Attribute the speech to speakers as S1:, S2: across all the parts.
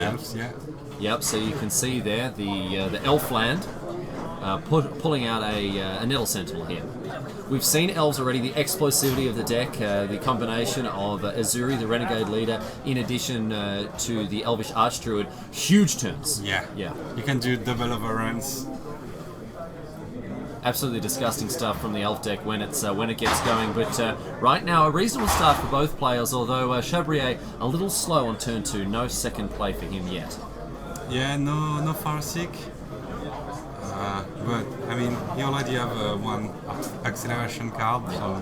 S1: Elves, yeah.
S2: Yep, so you can see there the elf land pulling out a Nettle Sentinel here. We've seen elves already, the explosivity of the deck, the combination of Azuri, the Renegade leader, in addition to the Elvish Archdruid, huge turns.
S1: Yeah.
S2: Yeah.
S1: You can do double overruns.
S2: Absolutely disgusting stuff from the elf deck when it gets going. But right now, a reasonable start for both players, although Chabrier a little slow on turn 2. No second play for him yet.
S1: Yeah, no Farsick. But, I mean, you already have one acceleration card, so...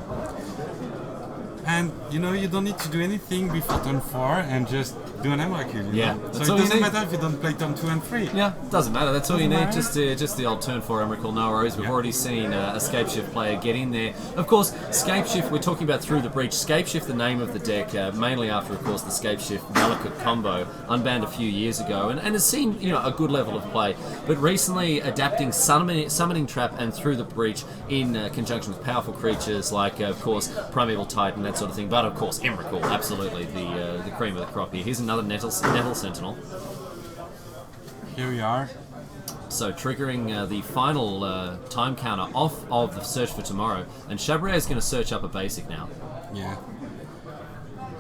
S1: And, you know, you don't need to do anything before turn 4 and just do an Emrakul.
S2: Yeah,
S1: so it doesn't matter if you don't play turn 2 and 3.
S2: Yeah, doesn't matter. That's all you need.
S1: Matter.
S2: Just the old turn 4 Emrakul. No worries. We've already seen a Scapeshift player get in there. Of course, Scapeshift, we're talking about Through the Breach. Scapeshift, the name of the deck, mainly after, of course, the Scapeshift Malekith combo, unbanned a few years ago, and has seen, you know, a good level of play. But recently, adapting Summoning Trap and Through the Breach in conjunction with powerful creatures like, of course, Primeval Titan, that sort of thing. But of course, Emrakul, absolutely the cream of the crop here. Here's another Nettle Sentinel.
S1: Here we are.
S2: So triggering the final time counter off of the Search for Tomorrow, and Chabrier is going to search up a basic now.
S1: Yeah.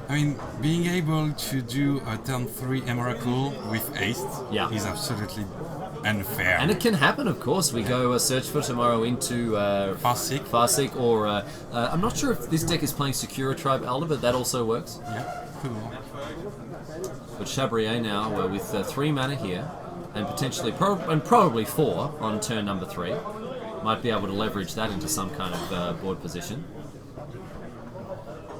S1: I mean, being able to do a turn 3 Emrakul with haste is absolutely unfair.
S2: And it can happen, of course. We go Search for Tomorrow into Farseek, or I'm not sure if this deck is playing Secura Tribe Elder, but that also works.
S1: Yeah, cool.
S2: But Chabrier now with 3 mana here, and potentially probably 4 on turn number 3, might be able to leverage that into some kind of board position.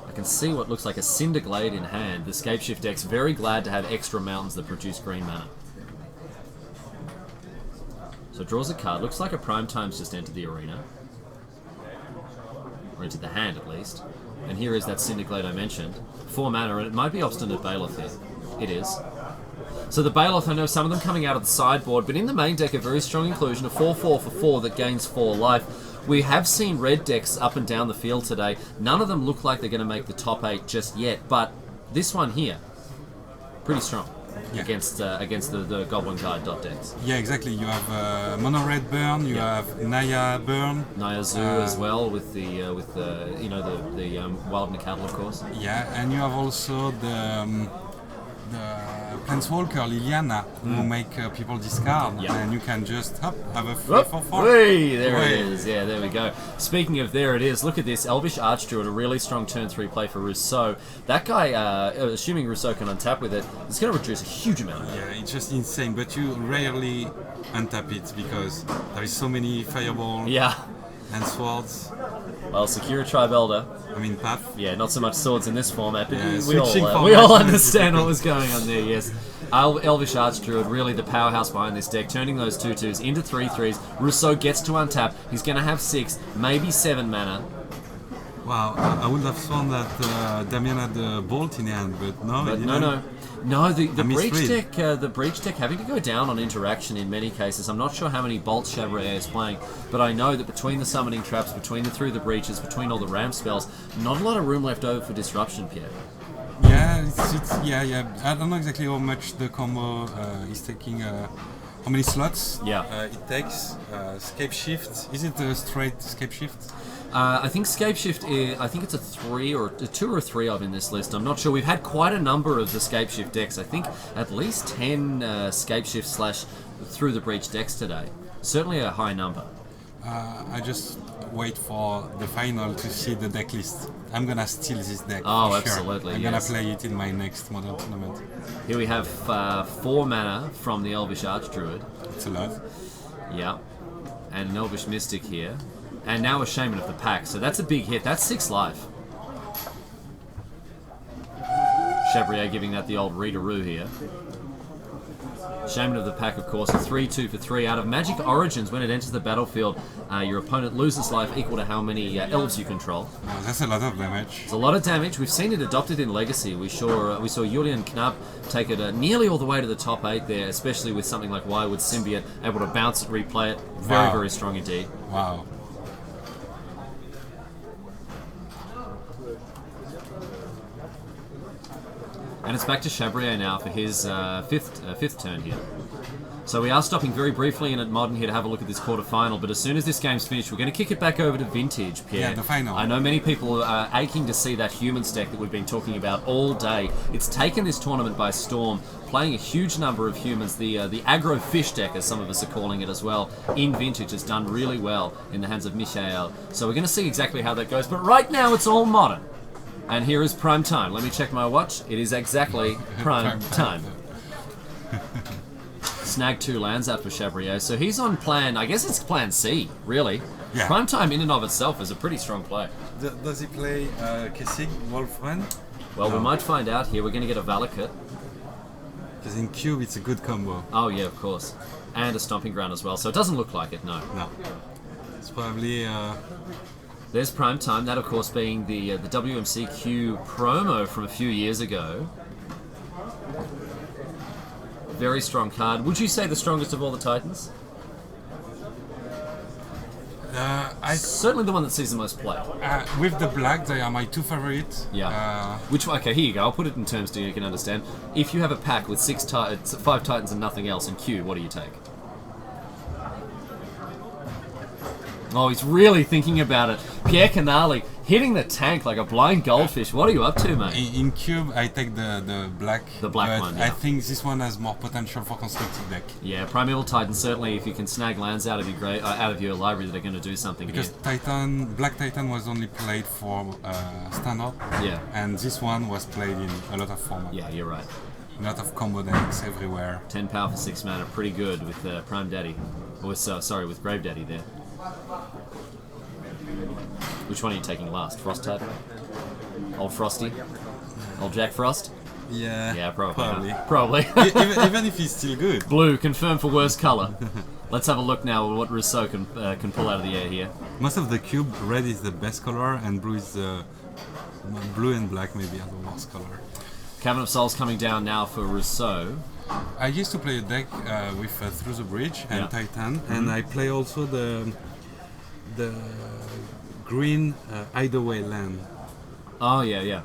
S2: I can see what looks like a Cinder Glade in hand. The Scapeshift deck's very glad to have extra mountains that produce green mana. So draws a card. Looks like a Prime Time's just entered the arena. Or entered the hand, at least. And here is that Cinder Glade I mentioned. 4 mana, and it might be Obstinate Bailiff here. It is. So the Bailiff, I know some of them coming out of the sideboard, but in the main deck, a very strong inclusion, a 4/4 for 4 that gains 4 life. We have seen red decks up and down the field today. None of them look like they're going to make the top 8 just yet, but this one here, pretty strong against the Goblin Guide dot decks.
S1: Yeah, exactly. You have Mono Red Burn, you have Naya Burn,
S2: Naya Zoo as well with the you know the Wild Cattle, of course.
S1: Yeah, and you have also the Planeswalker Liliana who make people discard, and you can just have a 3/4.
S2: Hey, there it is. Yeah, there we go. Speaking of there it is, look at this Elvish Archdruid, a really strong turn 3 play for Rousseau. That guy, assuming Rousseau can untap with it, is going to reduce a huge amount.
S1: Yeah, it's just insane. But you rarely untap it because there is so many fireballs. And swords.
S2: Well, Secura Tribe Elder.
S1: I mean, Path.
S2: Yeah, not so much swords in this format, but
S1: yeah,
S2: we all understand what was going on there, yes. Elvish Archdruid, really the powerhouse behind this deck, turning those 2/2s into 3/3s. Rousseau gets to untap. He's going to have 6, maybe 7 mana.
S1: Wow, I would have thought that Damien had the bolt in hand, but no.
S2: But no, the breach deck having to go down on interaction in many cases. I'm not sure how many bolts Chabrier is playing, but I know that between the summoning traps, between the Through the Breaches, between all the ramp spells, not a lot of room left over for disruption, Pierre.
S1: Yeah, I don't know exactly how much the combo is taking. How many slots it takes. Scapeshift. Is it a straight Scapeshift?
S2: I think Scapeshift I think it's a 2 or 3 of in this list. I'm not sure. We've had quite a number of the Scapeshift decks. I think at least 10 Scapeshift / Through the Breach decks today. Certainly a high number.
S1: I just wait for the final to see the deck list. I'm gonna steal this deck.
S2: Oh,
S1: for
S2: absolutely.
S1: Sure. I'm gonna play it in my next modern tournament.
S2: Here we have 4 mana from the Elvish Archdruid.
S1: It's a lot.
S2: Yeah. And an Elvish Mystic here. And now a Shaman of the Pack. So that's a big hit. That's 6 life. Chabrier giving that the old readaroo here. Shaman of the Pack, of course, a 3/2 for 3. Out of Magic Origins, when it enters the battlefield, your opponent loses life equal to how many elves you control.
S1: Oh, that's a lot of damage.
S2: It's a lot of damage. We've seen it adopted in Legacy. We saw Julian Knapp take it nearly all the way to the top 8 there, especially with something like Wirewood Symbiote, able to bounce it, replay it. Very, very strong indeed.
S1: Wow.
S2: And it's back to Chabrier now for his fifth turn here. So we are stopping very briefly in at Modern here to have a look at this quarterfinal, but as soon as this game's finished, we're going to kick it back over to Vintage, Pierre.
S1: Yeah, the final.
S2: I know many people are aching to see that Humans deck that we've been talking about all day. It's taken this tournament by storm, playing a huge number of humans. The aggro fish deck, as some of us are calling it as well, in Vintage has done really well in the hands of Michael. So we're going to see exactly how that goes, but right now it's all Modern. And here is prime time. Let me check my watch. It is exactly prime time. Snag 2 lands out for Chabrier, so he's on plan, I guess it's plan C, really.
S1: Yeah.
S2: Prime time in and of itself is a pretty strong play.
S1: Does he play Kessig, Wolfren?
S2: Well,
S1: No.
S2: we might find out here. We're going to get a Valakut.
S1: Because in Cube it's a good combo.
S2: Oh, yeah, of course. And a Stomping Ground as well, so it doesn't look like it, no.
S1: No. It's probably...
S2: There's Prime Time, that of course being the WMCQ promo from a few years ago. Very strong card. Would you say the strongest of all the Titans? Certainly the one that sees the most play.
S1: with the black, they are my two favorites.
S2: Yeah. Which one? Okay, here you go. I'll put it in terms so you can understand. If you have a pack with 5 Titans and nothing else in Q, what do you take? Oh, he's really thinking about it. Pierre Canali hitting the tank like a blind goldfish. What are you up to, mate?
S1: In Cube, I take the black.
S2: The black
S1: but
S2: one, yeah.
S1: I think this one has more potential for constructed deck.
S2: Yeah, Primeval Titan, certainly if you can snag lands out of your library that are going to do something
S1: Because
S2: here.
S1: Black Titan was only played for standard.
S2: Yeah.
S1: And this one was played in a lot of formats.
S2: Yeah, you're right.
S1: A lot of combo decks everywhere.
S2: 10 power for 6 mana, pretty good with Prime Daddy. Or with Grave Daddy there. Which one are you taking last? Frost Titan? Old Frosty? Old Jack Frost?
S1: Yeah.
S2: Yeah, probably.
S1: Probably.
S2: Probably.
S1: even if he's still good.
S2: Blue, confirmed for worst colour. Let's have a look now at what Rousseau can pull out of the air here.
S1: Most of the cube, red is the best color, and blue is blue and black maybe are the worst color.
S2: Cavern of Souls coming down now for Rousseau.
S1: I used to play a deck with Through the Bridge and
S2: Yeah.
S1: Titan, and I play also the green Hideaway land.
S2: Oh, yeah, yeah.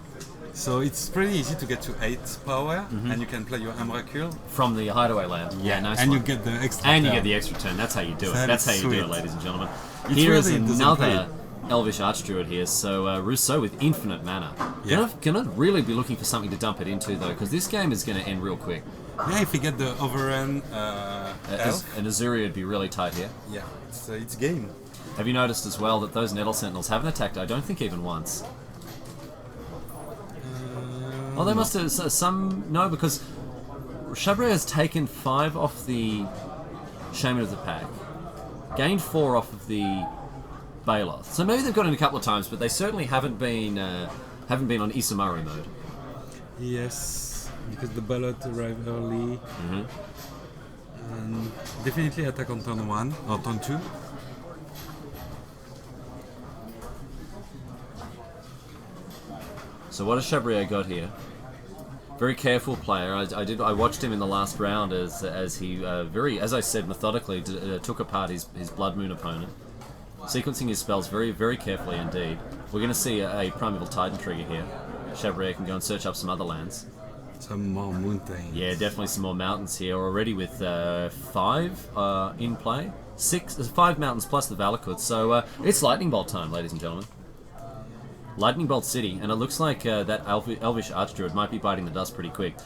S1: So it's pretty easy to get to 8 power, and you can play your Emrakul.
S2: From the Hideaway land. Yeah, nice
S1: and
S2: one.
S1: you get the extra.
S2: And you
S1: turn.
S2: get the extra turn. That's how you do it.
S1: That
S2: That's how
S1: is
S2: you do it,
S1: sweet.
S2: ladies and gentlemen.
S1: It's
S2: Here is
S1: really doesn't
S2: another Elvish Archdruid here. So Rousseau with infinite mana.
S1: Yeah.
S2: Gonna really be looking for something to dump it into, though, because this game is going to end real quick.
S1: Yeah, if you get the overrun elf,
S2: An Azuri would be really tight here.
S1: yeah, it's game.
S2: Have you noticed as well that those Nettle Sentinels haven't attacked, I don't think, even once? Oh, they must have some... No, because Chabrier has taken 5 off the Shaman of the Pack, gained 4 off of the Baloth. So maybe they've got in a couple of times, but they certainly haven't been on Isamaru mode.
S1: Yes, because the ballot arrived early. And definitely attack on turn 1 or turn 2.
S2: So what has Chabrier got here? Very careful player. I watched him in the last round as he as I said, methodically took apart his Blood Moon opponent, sequencing his spells very, very carefully indeed. We're going to see a Primeval Titan trigger here. Chabrier can go and search up some other lands.
S1: Some more mountains.
S2: Yeah, definitely some more mountains here already with 5 in play. 5 mountains plus the Valakut. So it's Lightning Bolt time, ladies and gentlemen. Lightning Bolt City, and it looks like that Elvish Archdruid might be biting the dust pretty quick.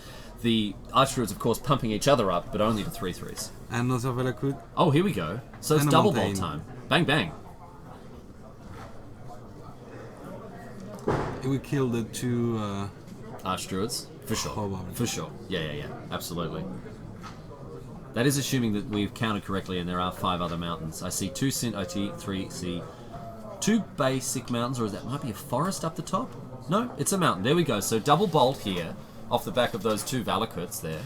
S2: The Archdruids, of course, pumping each other up, but only for 3/3s.
S1: Another Valakut.
S2: Oh, here we go. So it's
S1: And a
S2: double bolt
S1: mountain.
S2: time. Bang, bang.
S1: We killed the 2
S2: Archdruids, for sure.
S1: Probably.
S2: For sure. Yeah. Absolutely. That is assuming that we've counted correctly and there are 5 other mountains. I see 2 Sint OT, 3 C. 2 basic mountains, or is that might be a forest up the top? No, it's a mountain. There we go. So double bolt here, off the back of those 2 Valakuts there.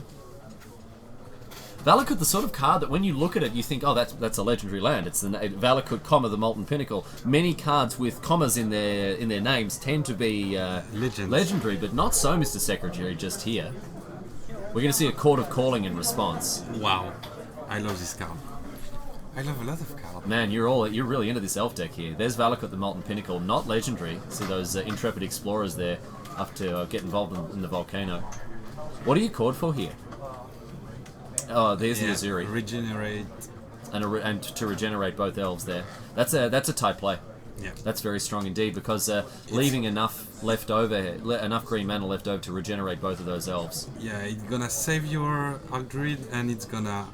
S2: Valakut, the sort of card that when you look at it, you think, oh, that's a legendary land. It's the Valakut, the Molten Pinnacle. Many cards with commas in their names tend to be legendary, but not so, Mr. Secretary, just here. We're going to see a Court of Calling in response.
S1: Wow, I love this card. I love a lot of cards.
S2: Man, you're really into this elf deck here. There's Valakut, the Molten Pinnacle, not legendary. See those intrepid explorers there, up to get involved in the volcano. What are you called for here? Oh, there's the Azuri.
S1: Regenerate.
S2: And to regenerate both elves there. That's a tight play.
S1: Yeah.
S2: That's very strong indeed, because leaving enough left over, enough green mana left over to regenerate both of those elves.
S1: Yeah, it's gonna save your Druid, and it's gonna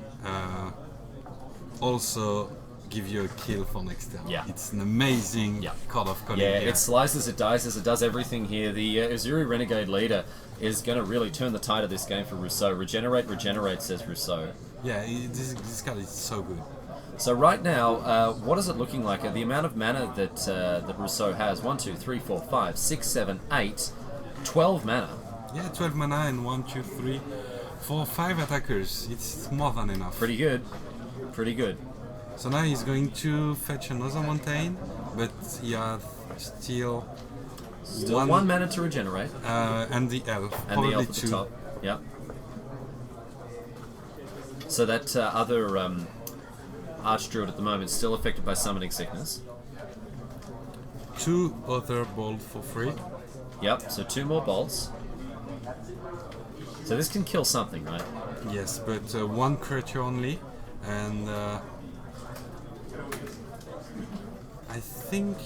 S1: also give you a kill for next turn.
S2: Yeah.
S1: It's an amazing card of calling.
S2: Yeah,
S1: here.
S2: it slices, it dices, it does everything here. The Azuri Renegade leader is going to really turn the tide of this game for Rousseau. Regenerate, says Rousseau.
S1: Yeah, this card is so good.
S2: So right now, what is it looking like? The amount of mana that Rousseau has, 1, 2, 3, 4, 5, 6, 7, 8, 12 mana.
S1: Yeah, 12 mana and 1, 2, 3, 4, 5 attackers. It's more than enough.
S2: Pretty good. Pretty good.
S1: So now he's going to fetch another mountain, but he has still
S2: one mana to regenerate.
S1: And the elf.
S2: And
S1: probably
S2: the elf at the top. Yeah. So that other Archdruid at the moment still affected by summoning sickness.
S1: 2 other bolts for free.
S2: Yep, so 2 more bolts. So this can kill something, right?
S1: Yes, but 1 creature only, and I think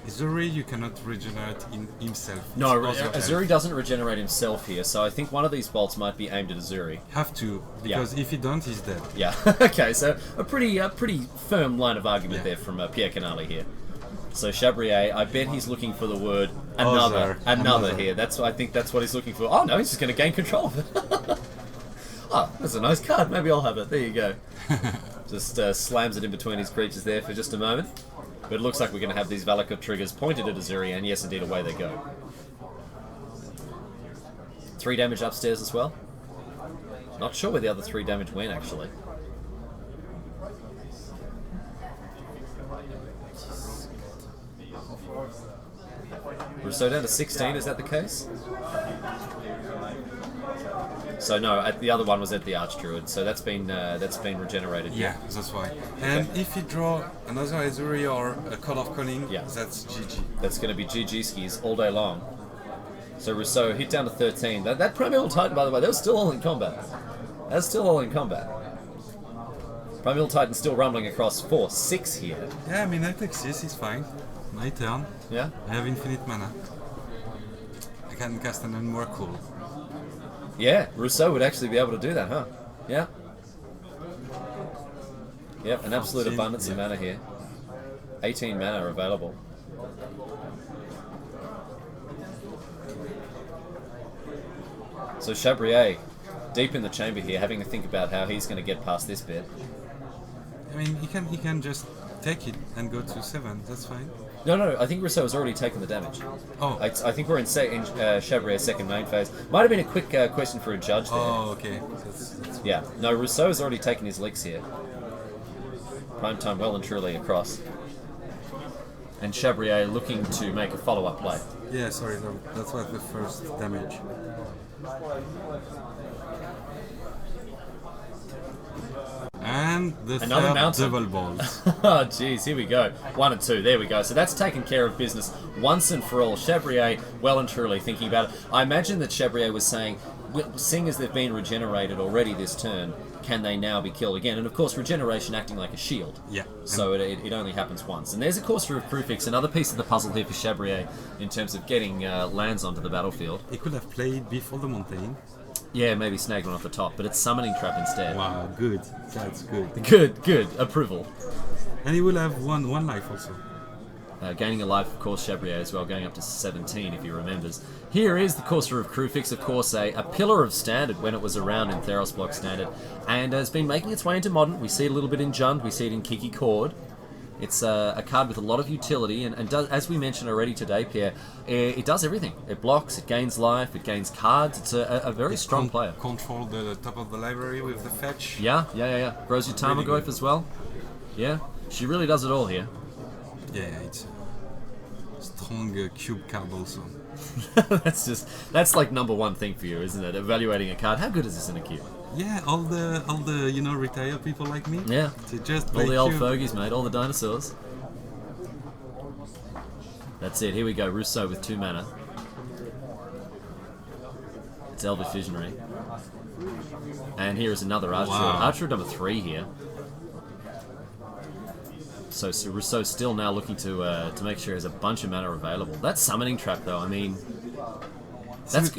S1: Azuri you cannot regenerate in himself.
S2: No,
S1: It's also
S2: Azuri
S1: elf.
S2: doesn't regenerate himself here, so I think one of these bolts might be aimed at Azuri.
S1: Have to, because if he don't, he's dead.
S2: Yeah. Okay, so a pretty firm line of argument there from Pierre Canali here. So Chabrier, I bet he's looking for the word another here. I think that's what he's looking for. Oh no, he's just going to gain control of it. Oh, that's a nice card. Maybe I'll have it. There you go. Just slams it in between his creatures there for just a moment. But it looks like we're going to have these Valakut triggers pointed at Azuri, and yes, indeed, away they go. 3 damage upstairs as well. Not sure where the other 3 damage went, actually. Rousseau down to 16, is that the case? So no, the other one was at the Archdruid, so that's been regenerated.
S1: Yeah, that's why. And if you draw another Azuri or a Card of Calling, that's GG.
S2: That's going to be GG skis all day long. So Rousseau hit down to 13. That Primeval Titan, by the way, that was still all in combat. That's still all in combat. Primeval Titan still rumbling across 4, 6 here.
S1: Yeah, I mean, I take 6, it's fine. My turn.
S2: Yeah.
S1: I have infinite mana. I can cast an Unwork.
S2: Yeah, Rousseau would actually be able to do that, huh? Yeah. Yep, an absolute
S1: 14,
S2: abundance of mana here. 18 mana available. So Chabrier, deep in the chamber here, having to think about how he's going to get past this bit.
S1: I mean, he can just take it and go to 7, that's fine.
S2: No, I think Rousseau has already taken the damage.
S1: Oh.
S2: I think we're in Chabrier's second main phase. Might have been a quick question for a judge there.
S1: Oh, okay. That's
S2: Yeah, no, Rousseau has already taken his licks here. Prime time well and truly across. And Chabrier looking to make a follow-up play.
S1: Yeah, sorry, that was the first damage. And the
S2: Another
S1: third
S2: mountain.
S1: double balls.
S2: Oh, jeez, here we go. 1 and 2, there we go. So that's taken care of business once and for all. Chabrier, well and truly thinking about it. I imagine that Chabrier was saying, seeing as they've been regenerated already this turn, can they now be killed again? And of course, regeneration acting like a shield.
S1: Yeah.
S2: So it only happens once. And there's a Courser of Krufix, another piece of the puzzle here for Chabrier in terms of getting lands onto the battlefield.
S1: He could have played before the mountain.
S2: Yeah, maybe snagged one off the top, but it's Summoning Trap instead.
S1: Wow, good. That's good.
S2: Good. Approval.
S1: And he will have one life also.
S2: Gaining a life, of course, Chabrier as well, going up to 17 if he remembers. Here is the Courser of Krufix, of course, a pillar of Standard when it was around in Theros Block Standard, and has been making its way into Modern. We see it a little bit in Jund, we see it in Kiki Cord. It's a card with a lot of utility, and does, as we mentioned already today, Pierre, it does everything. It blocks, it gains life, it gains cards. It's a very strong player.
S1: Control the top of the library with the fetch.
S2: Yeah. Grows your Tarmogoyf
S1: Really
S2: as well. Yeah, she really does it all here.
S1: Yeah, it's a strong cube card also.
S2: that's like number one thing for you, isn't it? Evaluating a card. How good is this in a cube?
S1: Yeah, all the retired people like me.
S2: Yeah.
S1: They just
S2: All
S1: play
S2: the old
S1: cube.
S2: fogies, mate. All the dinosaurs. That's it. Here we go. Rousseau with 2 mana. It's Elvish Visionary. And here is another Archer.
S1: Wow.
S2: Archer number 3 here. So Rousseau's still now looking to make sure he has a bunch of mana available. That Summoning Trap, though, I mean,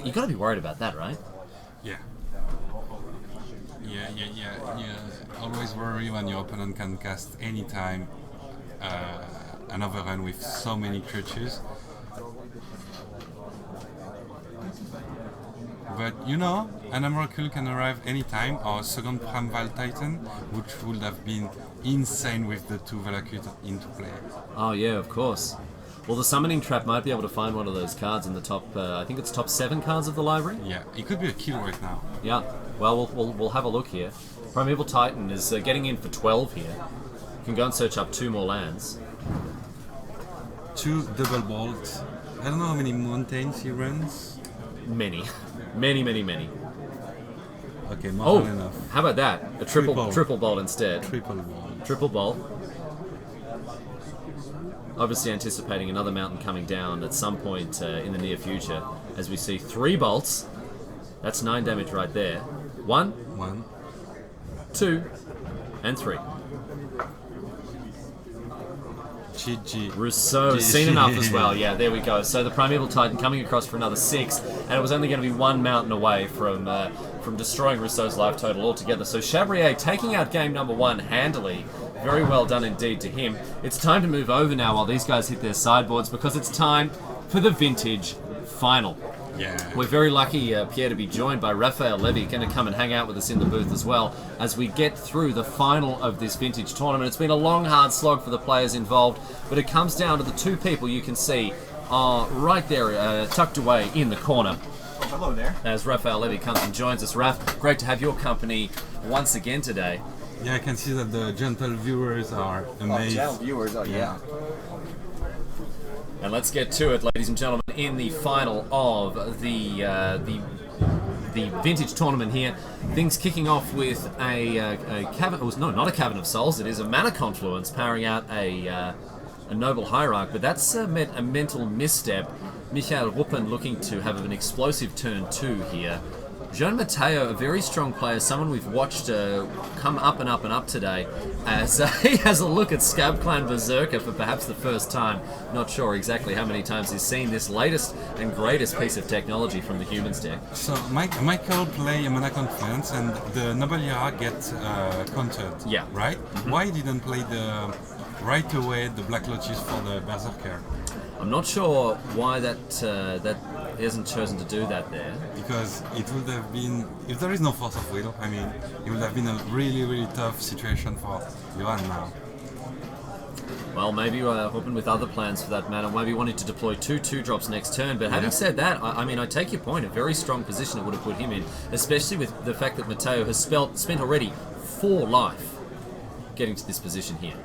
S2: you got to be worried about that, right?
S1: Yeah. Always worry when your opponent can cast anytime an overrun with so many creatures. But you know, an Oracle can arrive anytime, or second Primeval Titan, which would have been insane with the 2 Valakut into play.
S2: Oh yeah, of course. Well, the Summoning Trap might be able to find one of those cards in the top, I think it's top 7 cards of the library?
S1: Yeah, it could be a kill right now.
S2: Yeah, well, we'll have a look here. Primeval Titan is getting in for 12 here. Can go and search up 2 more lands.
S1: 2 double bolts. I don't know how many mountains he runs.
S2: Many. Many.
S1: Okay, more than enough.
S2: How about that? A triple bolt instead.
S1: Triple bolt.
S2: Triple bolt. Obviously anticipating another mountain coming down at some point in the near future, as we see 3 bolts. That's 9 damage right there. 1, 2, and 3.
S1: GG.
S2: Rousseau has seen enough as well. Yeah, there we go. So the Primeval Titan coming across for another 6, and it was only going to be 1 mountain away from destroying Rousseau's life total altogether. So Chabrier taking out game number 1 handily. Very well done indeed to him. It's time to move over now while these guys hit their sideboards, because it's time for the Vintage Final.
S1: Yeah.
S2: We're very lucky, Pierre, to be joined by Raphael Levy, going to come and hang out with us in the booth as well as we get through the final of this Vintage tournament. It's been a long, hard slog for the players involved, but it comes down to the 2 people you can see are right there, tucked away in the corner.
S3: Hello there.
S2: As Raphael Levy comes and joins us. Raph, great to have your company once again today.
S1: Yeah, I can see that the gentle viewers are amazed.
S3: Gentle viewers, yeah.
S2: And let's get to it, ladies and gentlemen, in the final of the Vintage tournament here. Things kicking off with a cavern. Oh, no, not a Cavern of Souls. It is a Mana Confluence powering out a Noble Hierarch, but that's a mental misstep. Michael Ruppen looking to have an explosive turn 2 here. Jean Matteo, a very strong player, someone we've watched come up and up and up today, as he has a look at Scab Clan Berserker for perhaps the first time. Not sure exactly how many times he's seen this latest and greatest piece of technology from the Humans deck.
S1: So Michael play a Mana Confluence and the Noble Hierarch get countered.
S2: Yeah.
S1: Right? Mm-hmm. Why didn't play right away the Black Lotus for the Berserker?
S2: I'm not sure why that he hasn't chosen to do that there.
S1: Because it would have been, if there is no force of will, I mean, it would have been a really, really tough situation for Johan now.
S2: Well, maybe hoping with other plans for that matter. Maybe wanting to deploy 2 2-drops next turn. But having said that, I mean, I take your point. A very strong position it would have put him in, especially with the fact that Matteo has spent already 4 life getting to this position here.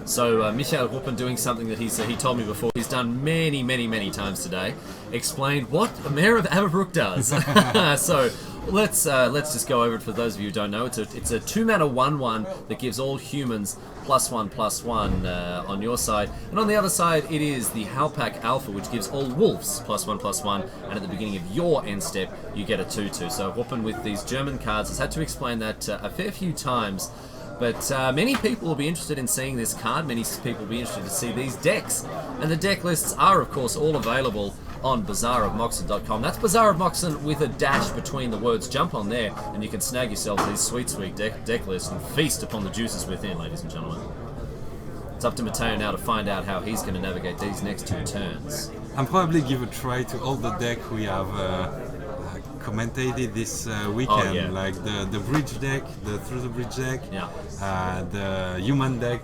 S2: So Michael Ruppen doing something that he told me before he's done many times today. Explained what a Mayor of Aberbrook does. So let's just go over it for those of you who don't know. It's a 2-mana 1/1 that gives all humans +1/+1 on your side, and on the other side it is the Halpak Alpha, which gives all wolves +1/+1, and at the beginning of your end step you get a 2/2. So Ruppen with these German cards has had to explain that a fair few times. But many people will be interested in seeing this card. Many people will be interested to see these decks. And the deck lists are, of course, all available on Bazaar of Moxen.com. That's Bazaar of Moxen with a dash between the words. Jump on there and you can snag yourself these sweet deck lists and feast upon the juices within, ladies and gentlemen. It's up to Matteo now to find out how he's going to navigate these next 2 turns.
S1: I'll probably give a try to all the deck we have commentated this weekend, like the bridge deck, the through the bridge deck, the human deck.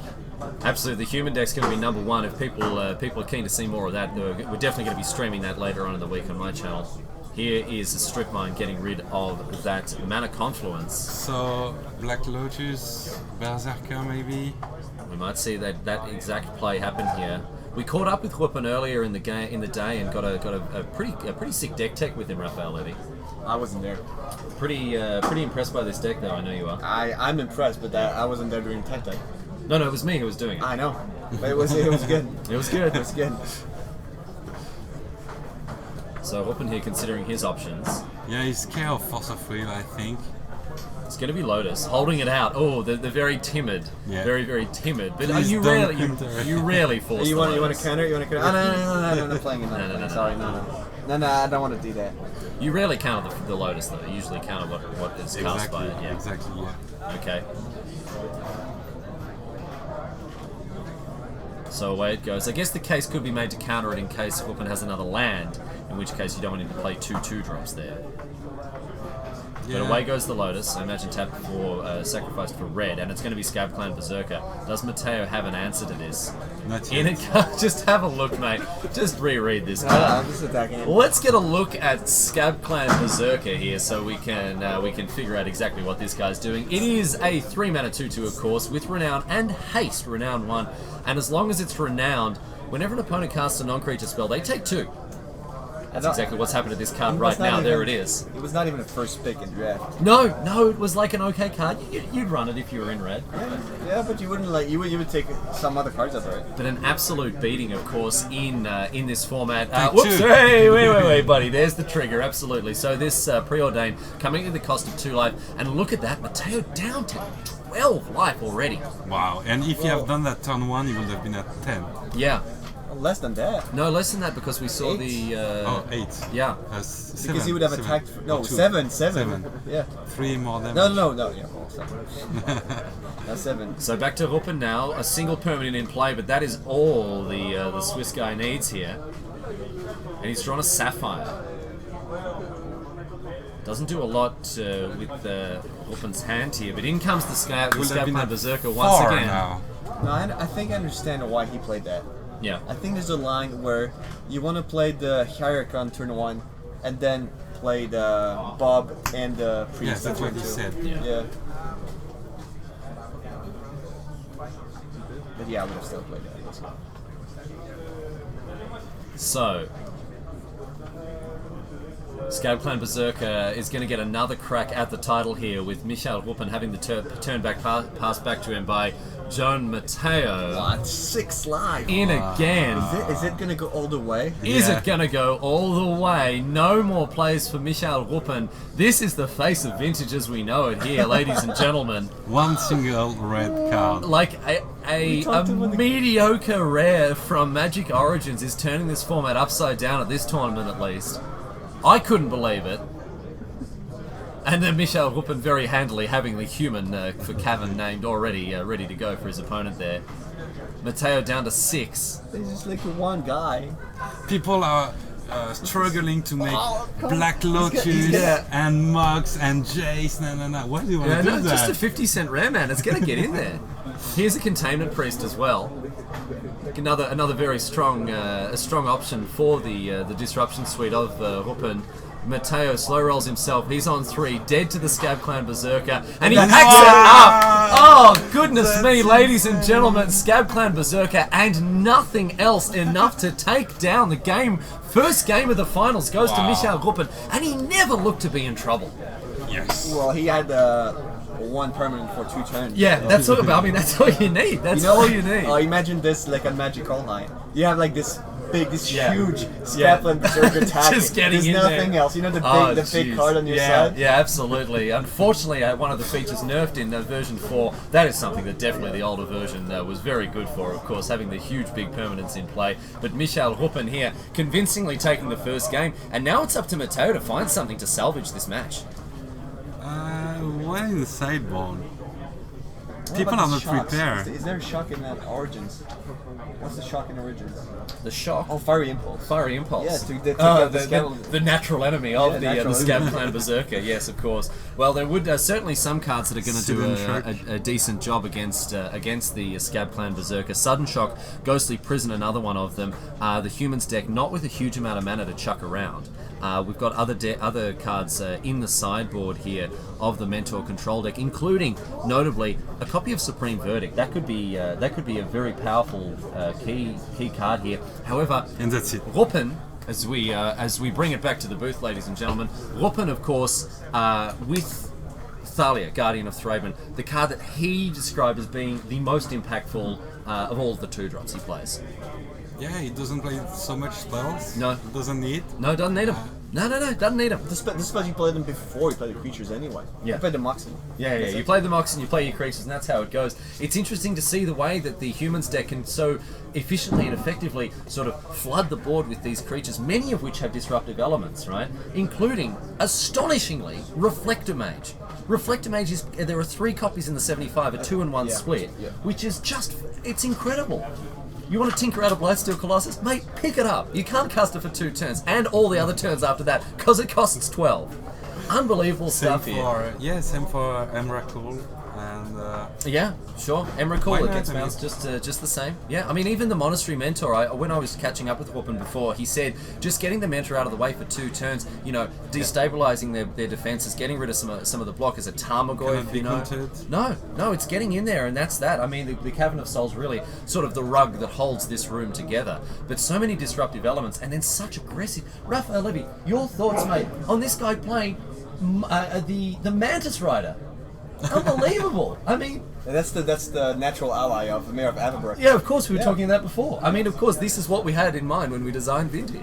S2: Absolutely, the human deck's going to be number 1. If people are keen to see more of that, we're definitely going to be streaming that later on in the week on my channel. Here is a strip mine getting rid of that Mana Confluence.
S1: So Black Lotus, Berserker maybe.
S2: We might see that exact play happen here. We caught up with Ruppen earlier in the day and got a pretty sick deck tech with him, Raphael Levy.
S3: I wasn't there.
S2: Pretty impressed by this deck, though. I know you are.
S3: I'm impressed, but I wasn't there during tech deck.
S2: No, it was me who was doing it.
S3: I know, but it was good.
S2: It was good.
S3: It was good.
S2: So Ruppen here considering his options.
S1: Yeah, he's scared of Force of Will, I think.
S2: It's going to be Lotus holding it out. Oh, they're very timid.
S1: Yeah.
S2: Very, very timid. But
S1: Please
S2: you
S1: don't
S2: rarely
S1: counter.
S2: you rarely force.
S3: You
S2: the
S3: want to
S2: Lotus.
S3: counter? You want to counter? Oh, no, I'm not playing it.
S2: No.
S3: Sorry, no, I don't want to do that.
S2: You rarely counter the Lotus though. You usually counter what is cast by it. Yeah.
S1: Exactly, yeah.
S2: Okay. So away it goes. I guess the case could be made to counter it in case Whoopin has another land, in which case you don't want him to play 2/2 drops there. But away goes the Lotus. I imagine tapped for sacrificed for red, and it's going to be Scab Clan Berserker. Does Mateo have an answer to this?
S1: Not
S2: In
S1: yet.
S2: it, just have a look, mate. Just reread this
S3: I'm
S2: card.
S3: just attacking it.
S2: Let's get a look at Scab Clan Berserker here, so we can figure out exactly what this guy's doing. It is a 3-mana 2/2, of course, with Renown and Haste, Renown 1. And as long as it's Renowned, whenever an opponent casts a non-creature spell, they take 2. That's exactly what's happened to this card right now. There it is.
S3: It was not even a first pick in draft.
S2: No, it was like an okay card. You'd run it if you were in red.
S3: Yeah, but you wouldn't like you would take some other cards over it.
S2: But an absolute beating, of course, in this format.
S1: Take
S2: Whoops!
S1: 2.
S2: Hey, wait, buddy. There's the trigger. Absolutely. So this preordained coming at the cost of 2 life, and look at that, Mateo down to 12 life already.
S1: Wow, and if you have done that turn 1, you would have been at 10.
S2: Yeah.
S3: Less than that.
S2: No, less than that because we saw
S3: 8?
S2: the.
S1: 8.
S2: Yeah.
S3: Because he would have attacked. No,
S1: 2.
S3: 7.
S1: 7.
S3: Yeah.
S1: 3 more damage.
S3: No. Yeah. Well, 7. That's 7.
S2: So back to Ruppen now. A single permanent in play, but that is all the Swiss guy needs here. And he's drawn a Sapphire. Doesn't do a lot with Ruppen's hand here, but in comes the Scab Clan Berserker once again.
S1: Now.
S3: No, I think I understand why he played that.
S2: Yeah.
S3: I think there's a line where you want to play the Hierarch on turn 1, and then play the Bob and the Priest.
S1: Yes, that's
S3: on
S1: what
S3: turn
S1: he
S3: 2.
S1: said.
S3: Yeah. But yeah, I would have still played that. Let's go.
S2: So, Scab Clan Berserker is going to get another crack at the title here, with Michael Ruppen having the turn back passed back to him by Joan Mateo.
S3: What? 6 life.
S2: In again.
S3: Is it gonna go all the way?
S2: Is
S1: Yeah.
S2: it going to go all the way? No more plays for Michael Ruppen. This is the face of vintage as we know it here, ladies and gentlemen.
S1: One single red card.
S2: Like a
S3: talked about the-
S2: mediocre rare from Magic Origins is turning this format upside down at this tournament at least. I couldn't believe it. And then Michael Ruppen very handily having the human for Cavan named already ready to go for his opponent there. Mateo down to 6.
S3: There's just like one guy.
S1: People are struggling to make
S3: come
S1: Black
S3: on.
S1: Lotus
S3: Yeah.
S1: and Mox and Jace. No. Why do you want to do
S2: No,
S1: that?
S2: just a 50-cent rare, man. It's going to get in there. Here's a Containment Priest as well. Another very strong a strong option for the Disruption suite of Ruppen. Mateo slow rolls himself. He's on 3, dead to the Scab Clan Berserker, and he packs it up. Oh goodness me, ladies and gentlemen, Scab Clan Berserker and nothing else enough to take down the game. First game of the finals goes to
S1: Wow.
S2: Michael Ruppen, and he never looked to be in trouble.
S1: Yes.
S3: Well, he had 1 permanent for 2 turns.
S2: Yeah, that's all. I mean, that's all you need. That's all you need.
S3: Imagine this like a Magic Online. You have like this
S2: Yeah.
S3: huge Scapland Berserker attack.
S2: Just getting
S3: There's
S2: in
S3: nothing
S2: there.
S3: else. You know the big,
S2: Oh,
S3: the big
S2: jeez.
S3: card on your
S2: yeah,
S3: side?
S2: Yeah, absolutely. Unfortunately, one of the features nerfed in version 4, that is something that definitely the older version was very good for, of course, having the huge big permanents in play. But Michael Ruppen here convincingly taking the first game, and now it's up to Mateo to find something to salvage this match.
S1: Why in the sideboard?
S3: What
S1: People
S3: about
S1: are
S3: the
S1: not
S3: shocks?
S1: prepared.
S3: Is there a shock in that Origins? What's the shock in Origins?
S2: The shock.
S3: Oh, Fiery Impulse.
S2: Fiery Impulse.
S3: Yeah, to take
S2: Oh,
S3: out the Scab-
S2: the natural enemy of
S3: Yeah,
S2: the
S3: natural
S2: Scab
S3: enemy.
S2: Clan Berserker. Yes, of course. Well, there would certainly some cards that are going to do
S1: Sudden Shock.
S2: a decent job against the Scab Clan Berserker. Sudden Shock, Ghostly Prison, another one of them. The Humans deck, not with a huge amount of mana to chuck around. We've got other cards in the sideboard here of the Mentor Control deck, including, notably, a copy of Supreme Verdict. That could be a very powerful key card here. However,
S1: And that's it.
S2: Ruppen, as we bring it back to the booth, ladies and gentlemen, Ruppen, of course, with Thalia, Guardian of Thraben, the card that he described as being the most impactful of all of the 2-drops he plays.
S1: Yeah, he doesn't play so much spells.
S2: No.
S1: Doesn't need.
S2: No, doesn't need them. No, doesn't need them.
S3: This spell you played them before you played the creatures anyway.
S2: Yeah.
S3: You played the Moxen.
S2: Yeah. You play the Moxen, you play your creatures, and that's how it goes. It's interesting to see the way that the humans deck can so efficiently and effectively sort of flood the board with these creatures, many of which have disruptive elements, right? Including, astonishingly, Reflector Mage. Reflector Mage is, there are 3 copies in the 75, a 2-in-1 split, which is just, it's incredible. You want to tinker out a Blightsteel Colossus? Mate, pick it up. You can't cast it for 2 turns, and all the other turns after that, because it costs 12. Unbelievable stuff here.
S1: Same for Emrakul. And
S2: yeah, sure. Emrakul, it
S1: not?
S2: gets
S1: I mean-
S2: bounced just the same. Yeah, I mean, even the Monastery Mentor, when I was catching up with Whoopin before, he said just getting the Mentor out of the way for 2 turns, destabilizing their defenses, getting rid of some of the blockers, a Tarmogoyf,
S1: Cannot be countered.
S2: No, it's getting in there, and that's that. I mean, the Cavern of Souls really sort of the rug that holds this room together. But so many disruptive elements, and then such aggressive. Raphael Levy, your thoughts, mate, on this guy playing the Mantis Rider? Unbelievable. I mean,
S3: And that's the natural ally of the Mayor of Avabrook.
S2: yeah, of course, we were talking that before. I mean, of course, this is what we had in mind when we designed Vintage.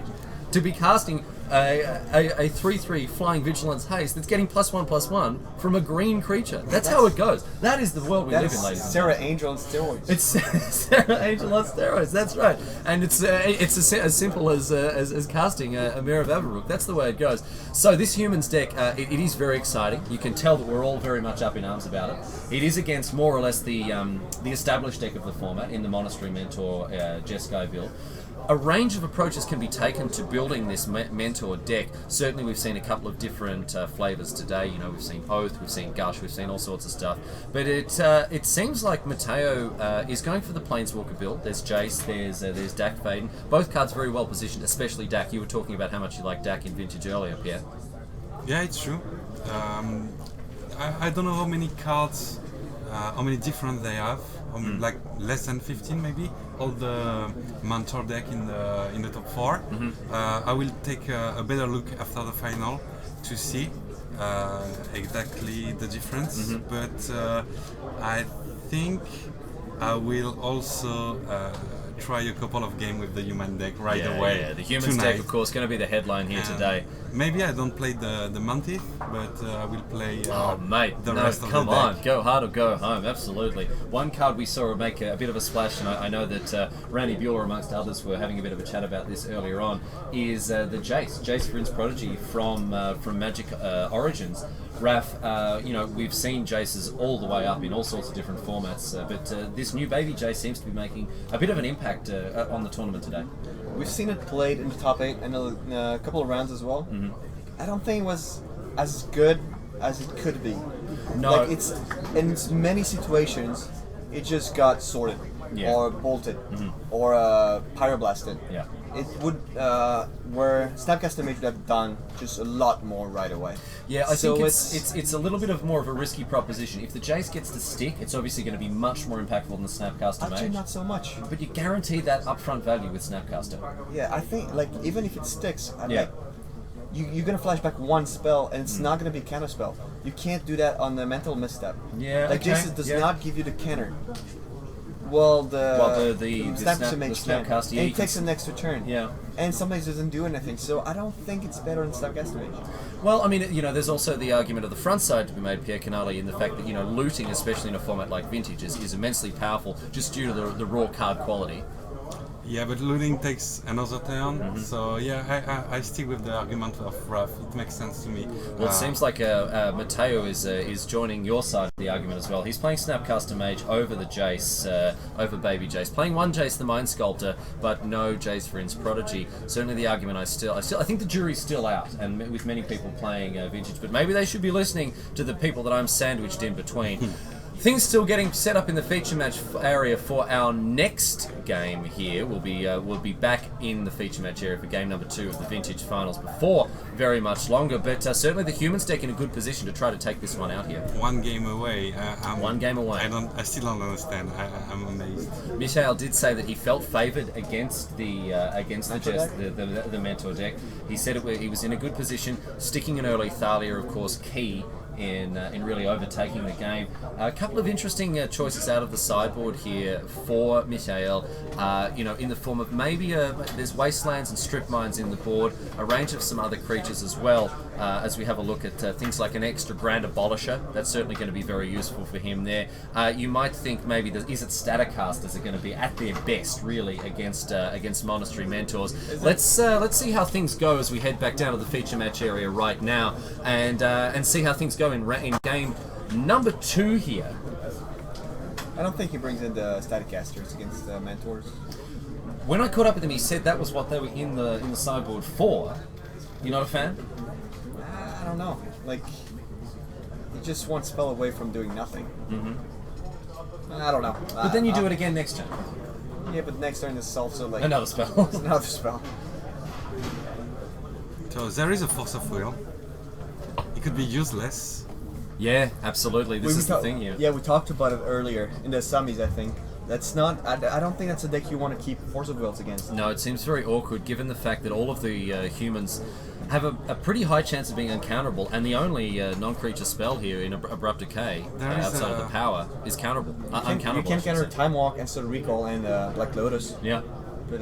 S2: To be casting a 3/3 flying vigilance haste that's getting +1/+1 from a green creature. That's how it goes. That is the world we live in, ladies and
S3: Sarah Angel on steroids.
S2: It's Sarah Angel on steroids. That's right, and it's as simple as casting a Mirror of Averbrook. That's the way it goes. So this humans deck, it is very exciting. You can tell that we're all very much up in arms about it. It is against more or less the established deck of the format in the Monastery Mentor Jeskai build. A range of approaches can be taken to building this Mentor deck. Certainly we've seen a couple of different flavours today. We've seen Oath, we've seen Gush, we've seen all sorts of stuff. But it seems like Matteo is going for the Planeswalker build. There's Jace, there's Dak Faden. Both cards very well positioned, especially Dak. You were talking about how much you like Dak in Vintage earlier, Pierre.
S1: yeah, it's true. I don't know how many cards, how many different they have. Like less than 15 maybe. All the Mentor deck in the top 4. I will take a better look after the final to see exactly the difference. But I think I will also try a couple of games with the human deck right away.
S2: Yeah, the humans
S1: tonight.
S2: deck, of course, going to be the headline here today.
S1: Maybe I don't play the Mantis, but I will play
S2: Oh, mate,
S1: the
S2: no,
S1: rest of
S2: come
S1: the deck.
S2: on, go hard or go home, absolutely. One card we saw make a bit of a splash, and I know that Randy Bueller, amongst others, were having a bit of a chat about this earlier on, is the Jace Vryn's Prodigy from Magic Origins. Raph, we've seen Jaces all the way up in all sorts of different formats, but this new baby Jace seems to be making a bit of an impact on the tournament today.
S3: We've seen it played in the top 8 and a couple of rounds as well. I don't think it was as good as it could be.
S2: No.
S3: Like it's in many situations, it just got sorted or bolted or pyroblasted.
S2: Yeah.
S3: It would where Snapcaster Mage would have done just a lot more right away.
S2: Yeah, I
S3: So
S2: think it's a little bit of more of a risky proposition. If the Jace gets to stick, it's obviously going to be much more impactful than the Snapcaster
S3: Actually,
S2: Mage.
S3: not so much.
S2: But you guarantee that upfront value with Snapcaster.
S3: Yeah, I think like even if it sticks,
S2: Yeah.
S3: like, you're gonna flash back one spell and it's not gonna be a counter spell. You can't do that on the mental misstep.
S2: Yeah,
S3: like
S2: okay,
S3: this does
S2: yeah.
S3: not give you the counter. Well, the Snapcaster Mage can.
S2: Snapcaster, yeah,
S3: And
S2: you
S3: it takes
S2: can-
S3: an extra turn.
S2: Yeah.
S3: And sometimes it doesn't do anything. So I don't think it's better than Snapcaster Mage.
S2: Well, I mean, there's also the argument of the front side to be made, Pierre Canali, in the fact that, looting, especially in a format like Vintage, is immensely powerful just due to the raw card quality.
S1: Yeah, but looting takes another turn, so yeah, I stick with the argument of Raph. It makes sense to me.
S2: Well, it seems like Matteo is joining your side of the argument as well. He's playing Snapcaster Mage over the Jace, over Baby Jace. Playing one Jace the Mind Sculptor, but no Jace Vryn's Prodigy. Certainly the argument I think the jury's still out, and with many people playing Vintage, but maybe they should be listening to the people that I'm sandwiched in between. Things still getting set up in the feature match area for our next game here. We'll be back in the feature match area for game number 2 of the Vintage Finals before very much longer. But certainly the humans deck in a good position to try to take this one out here.
S1: one game away.
S2: One game away.
S1: I still don't understand. I'm amazed.
S2: Michael did say that he felt favoured against the Mentor deck. He said he was in a good position, sticking an early Thalia, of course, key in really overtaking the game. A couple of interesting choices out of the sideboard here for Michael, in the form of maybe there's wastelands and strip mines in the board, a range of some other creatures as well, as we have a look at things like an extra Grand Abolisher. That's certainly going to be very useful for him there. You might think maybe, is it Statocasters are going to be at their best, really, against Monastery Mentors. Let's see how things go as we head back down to the feature match area right now, and see how things go in game number 2 here.
S3: I don't think he brings in the Statocasters against the Mentors.
S2: When I caught up with him, he said that was what they were in the sideboard for. You not a fan?
S3: I don't know. Like, he just one spell away from doing nothing. I don't know.
S2: But then you do it again next turn.
S3: Yeah, but next turn is also like
S2: Another spell.
S3: another spell.
S1: So there is a force of will. It could be useless.
S2: Yeah, absolutely. This is the thing here.
S3: Yeah, we talked about it earlier in the summies, I think. That's not. I don't think that's a deck you want to keep Force of Wills against.
S2: No, it seems very awkward given the fact that all of the humans have a pretty high chance of being uncounterable, and the only non-creature spell here in Abrupt Decay outside of the power is counterable. Uncounterable.
S3: You can counter Time Walk and Soul Recall and Black Lotus.
S2: Yeah.
S3: But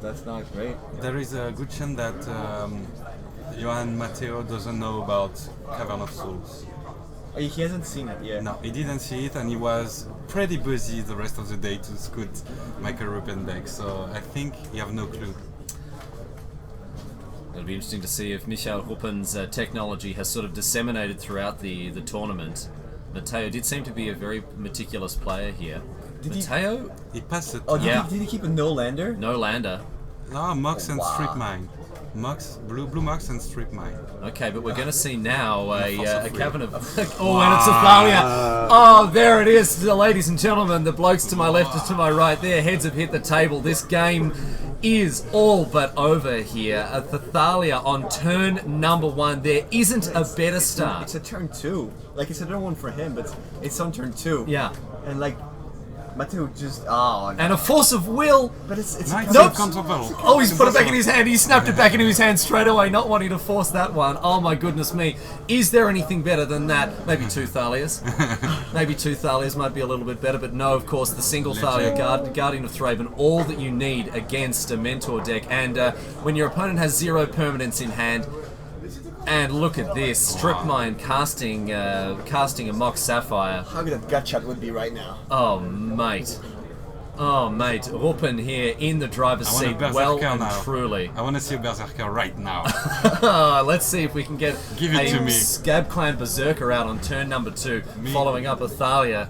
S3: that's not great.
S1: There is a good chance that Johan Matteo doesn't know about Cavern of Souls.
S3: He hasn't seen it yet.
S1: No, he didn't see it, and he was pretty busy the rest of the day to scout Michael Ruppen deck, so I think he have no clue.
S2: It'll be interesting to see if Michael Ruppen's technology has sort of disseminated throughout the tournament. Matteo did seem to be a very meticulous player here. Matteo?
S1: He passed it.
S3: Oh, did he keep a no lander?
S2: No lander.
S1: No, Mox and
S3: Wow.
S1: Strip Mine. Blue Mox and Strip Mine.
S2: Okay, but we're going to see now a cavern of...
S1: Wow.
S2: And it's a Thalia. Oh, there it is, ladies and gentlemen. The blokes to my left and to my right, their heads have hit the table. This game is all but over here. A Thalia on turn number 1. There isn't a better start.
S3: It's a turn 2. Like, it's another one for him, but it's on turn 2.
S2: Yeah.
S3: And like, Mateo just no.
S2: And a force of will.
S3: But it's
S1: Nice.
S2: Nope.
S1: Counterpel.
S2: Oh, he's put it back in his hand. He snapped it back into his hand straight away, not wanting to force that one. Oh my goodness me. Is there anything better than that? Maybe 2 Thalias. Maybe 2 Thalias might be a little bit better, but no, of course, the single Thalia, Guardian of Thraben, all that you need against a Mentor deck. And when your opponent has 0 permanents in hand, and look at this, Strip Mine casting a Mox Sapphire.
S3: How good that gut shot would be right now.
S2: Oh, mate. Ruppen here in the driver's
S1: I want a
S2: seat,
S1: Berserker
S2: well and
S1: now.
S2: truly.
S1: I want to see a Berserker right now.
S2: Let's see if we can get
S1: Give it to me.
S2: Scab Clan Berserker out on turn number 2, following up a Thalia.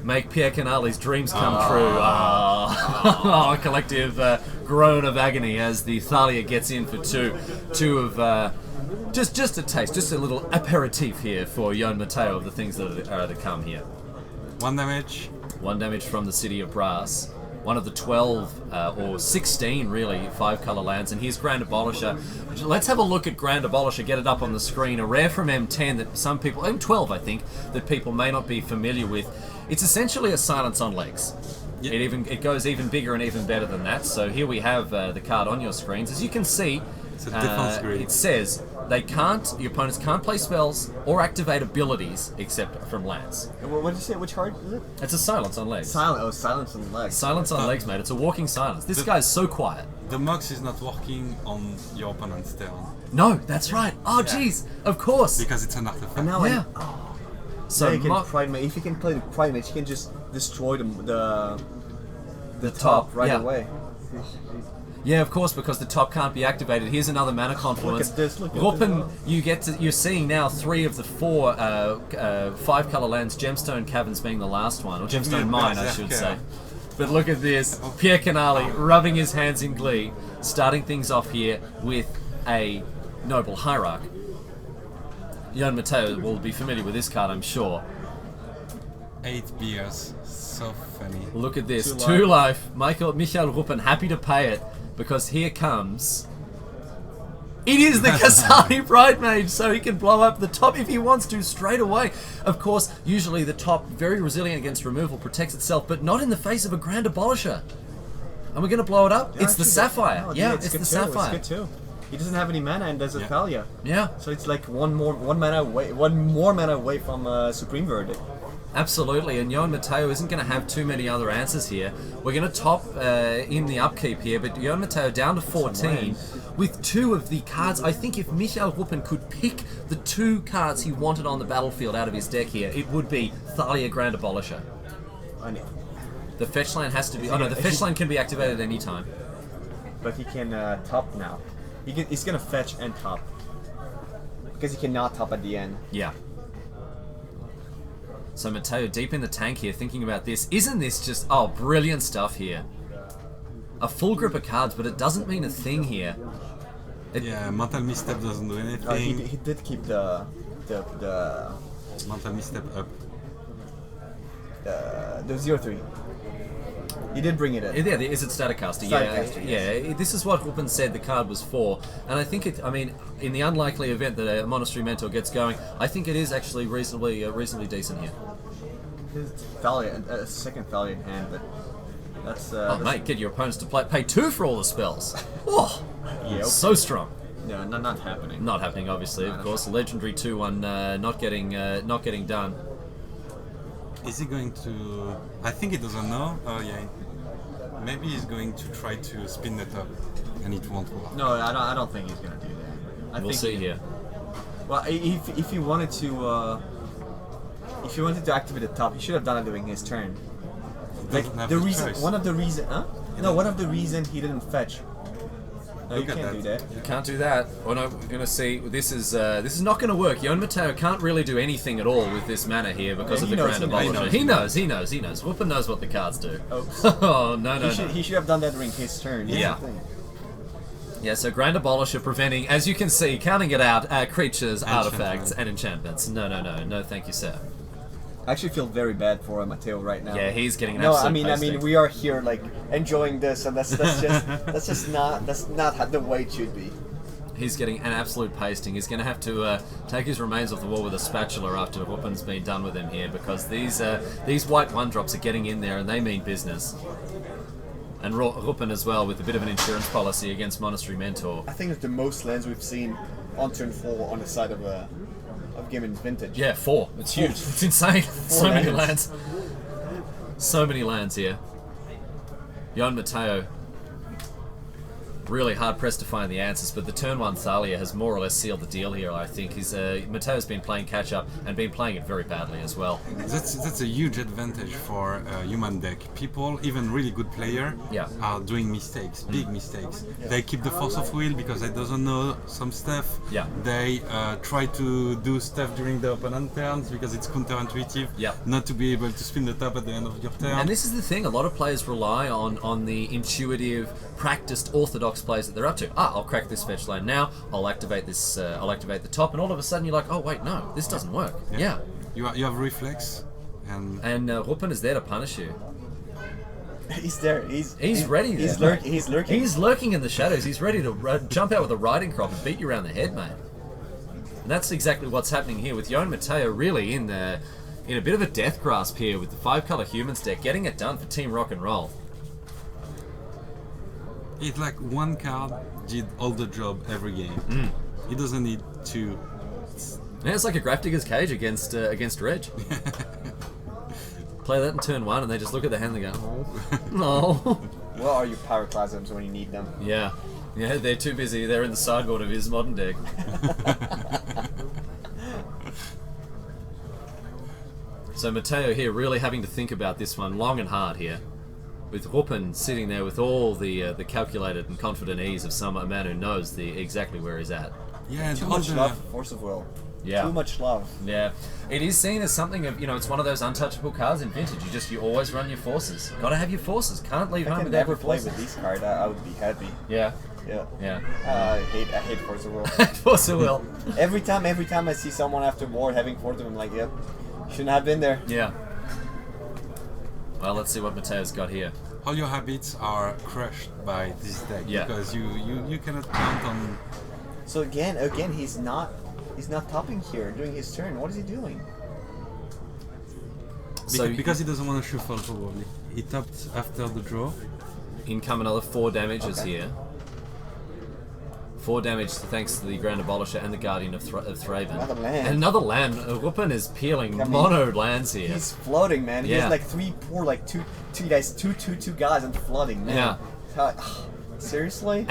S2: Make Pierre Canale's dreams come true. A collective groan of agony as the Thalia gets in for 2. 2 of... Just a taste, just a little aperitif here for Yon Matteo of the things that are to come here.
S1: 1 damage.
S2: 1 damage from the City of Brass. One of the 12, or 16 really, 5-color lands. And here's Grand Abolisher. Let's have a look at Grand Abolisher, get it up on the screen. A rare from M10 that some people, M12 I think, that people may not be familiar with. It's essentially a Silence on Legs.
S1: Yep.
S2: It goes even bigger and even better than that. So here we have the card on your screens. As you can see,
S1: It's a defense grid.
S2: it says your opponents can't play spells or activate abilities except from lands.
S3: What did you say? Which card is it?
S2: It's a Silence on Legs.
S3: Silence on the legs.
S2: Silence on legs, mate. It's a walking silence. This guy's so quiet.
S1: The Mox is not working on your opponent's turn.
S2: No, that's right. Oh, jeez. Of course.
S1: Because it's an artifact.
S3: And now
S2: Yeah. So
S3: you can Pride Mage. If you can play the Pride Mage, you can just destroy the top right
S2: yeah.
S3: away.
S2: Yeah, of course, because the top can't be activated. Here's another mana confluence.
S3: Look at this, look at
S2: Ruppen, you're seeing now 3 of the 4 5-color lands, Gemstone Caverns being the last one, or Gemstone Mine, I should say. But look at this, Pierre Canale rubbing his hands in glee, starting things off here with a Noble Hierarch. Yon Matteo will be familiar with this card, I'm sure.
S1: 8 beers. So funny.
S2: Look at this,
S3: 2
S2: 2 life. Michael Ruppen happy to pay it, because here comes... It is the Kasani Bright Mage, so he can blow up the top if he wants to straight away. Of course, usually the top, very resilient against removal, protects itself, but not in the face of a Grand Abolisher. And we're going to blow it up?
S3: Yeah,
S2: it's the
S3: actually,
S2: Sapphire.
S3: no,
S2: yeah,
S3: it's
S2: it's the
S3: good too,
S2: Sapphire.
S3: It's good too. He doesn't have any mana and there's a Thalia.
S2: Yeah.
S3: So it's like one more mana away from Supreme Verdict.
S2: Absolutely, and Johan Mateo isn't going to have too many other answers here. We're going to top in the upkeep here, but Johan Mateo down to 14 with 2 of the cards. I think if Michael Ruppen could pick the 2 cards he wanted on the battlefield out of his deck here, it would be Thalia Grand Abolisher. The fetch line has to be... Oh no, the fetch line can be activated any time.
S3: But he can top now. He's going to fetch and top. Because he cannot top at the end.
S2: Yeah. So Mateo deep in the tank here, thinking about this. Isn't this just... Oh, brilliant stuff here. A full grip of cards, but it doesn't mean a thing here.
S1: Yeah, Mental Misstep doesn't do anything.
S3: He did keep the
S1: Mental Misstep up.
S3: the 0-3. He did bring it in.
S2: Yeah, is it Staticaster?
S3: Staticaster,
S2: Yeah. This is what Ruppen said the card was for, and I think it. I mean, in the unlikely event that a Monastery Mentor gets going, I think it is actually reasonably decent here.
S3: His Thalia, a second Thalia in hand, but that's.
S2: Mate, get your opponents to pay 2 for all the spells. Oh,
S3: Yeah, okay.
S2: so strong.
S3: No, not happening.
S2: Not happening, obviously. Of course, legendary 2/1 not getting done.
S1: Is he going to... I think he doesn't know. Oh yeah. Maybe he's going to try to spin the top, and it won't work.
S3: No, I don't think he's gonna do that.
S2: We'll see here.
S3: Well, if he wanted to activate the top, he should have done it during his turn.
S1: He
S3: Like
S1: doesn't have
S3: the
S1: the
S3: reason,
S1: choice.
S3: one of the reason, huh? No, one of the reason he didn't fetch. No, you
S1: Look at
S3: can't do that.
S2: You can't do that. Oh no, we're gonna see. This is not gonna work. Johan Mateo can't really do anything at all with this mana here because of
S3: he
S2: the
S3: knows,
S2: Grand
S3: he knows.
S2: Abolisher. He knows. Ruppen knows what the cards do.
S3: Oops.
S2: Oh no.
S3: He should have done that during his turn. That's
S2: Yeah.
S3: the thing.
S2: Yeah, so Grand Abolisher preventing, as you can see, counting it out, creatures,
S1: Enchantment.
S2: artifacts, and enchantments. No, thank you, sir.
S3: I actually feel very bad for Mateo right now.
S2: Yeah, he's getting an
S3: No,
S2: absolute
S3: I mean,
S2: posting.
S3: we are here like enjoying this, and that's just not how the way it should be.
S2: He's getting an absolute pasting. He's going to have to take his remains off the wall with a spatula after Ruppen's been done with him here, because these white 1-drops are getting in there and they mean business. And Ruppen as well, with a bit of an insurance policy against Monastery Mentor.
S3: I think it's the most lands we've seen on turn 4 on the side of Gimmin's Vintage.
S2: Yeah, 4. It's huge. It's insane. So many lands. So many lands here. Johan Mateo really hard pressed to find the answers, but the turn 1 Thalia has more or less sealed the deal here, I think. Mateo's been playing catch up and been playing it very badly as well.
S1: That's a huge advantage for a human deck. People, even really good player,
S2: Yeah.
S1: are doing mistakes, big mistakes. They keep the force of will because they doesn't know some stuff.
S2: Yeah.
S1: They try to do stuff during the opponent turns because it's counterintuitive.
S2: Yeah.
S1: Not to be able to spin the top at the end of your turn.
S2: And this is the thing, a lot of players rely on the intuitive, practiced, orthodox plays that they're up to. I'll crack this fetch line now, I'll activate this, I'll activate the top, and all of a sudden you're like, oh wait, no, this doesn't work. Yeah.
S1: You have reflex, and
S2: Ruppen is there to punish you.
S3: He's there.
S2: He's ready there.
S3: He's lurking.
S2: He's lurking in the shadows. He's ready to jump out with a riding crop and beat you around the head, mate. And that's exactly what's happening here with Johan Mateo really in a bit of a death grasp here with the 5-color humans deck, getting it done for Team Rock and Roll.
S1: it's like one card did all the job every game. He doesn't need to.
S2: Yeah, it's like a Grafdigger's Cage against Reg. Play that in turn 1 and they just look at the hand and they go, oh, no.
S3: What are your pyroclasms when you need them?
S2: Yeah, they're too busy. They're in the sideboard of his modern deck. So Mateo here really having to think about this one long and hard here. With Ruppen sitting there with all the calculated and confident ease of a man who knows exactly where he's at.
S1: Yeah,
S3: Too much love, force of will.
S2: Yeah.
S3: Too much love.
S2: Yeah, it is seen as something of, it's one of those untouchable cards in Vintage. You always run your forces. Gotta have your forces. Can't leave
S3: If I
S2: home
S3: can
S2: without
S3: never
S2: your
S3: play
S2: forces.
S3: with these cards, I would be happy.
S2: Yeah,
S3: Yeah.
S2: yeah.
S3: I hate force of will.
S2: Force of will.
S3: every time I see someone after war having force of will, I'm like, yep, shouldn't have been there.
S2: Yeah. Well, let's see what Mateo's got here.
S1: all your habits are crushed by this deck because you cannot count on.
S3: So again, he's not topping here during his turn. What is he doing?
S1: Because he doesn't want to shuffle probably. He tapped after the draw.
S2: In come another 4 damages here. 4 damage thanks to the Grand Abolisher and the Guardian of Thraben.
S3: Another land.
S2: And another land. Ruppen is peeling mono lands here.
S3: He's floating, man. He
S2: Yeah.
S3: has like 3 poor, like two guys and flooding, man.
S2: Yeah.
S3: Seriously?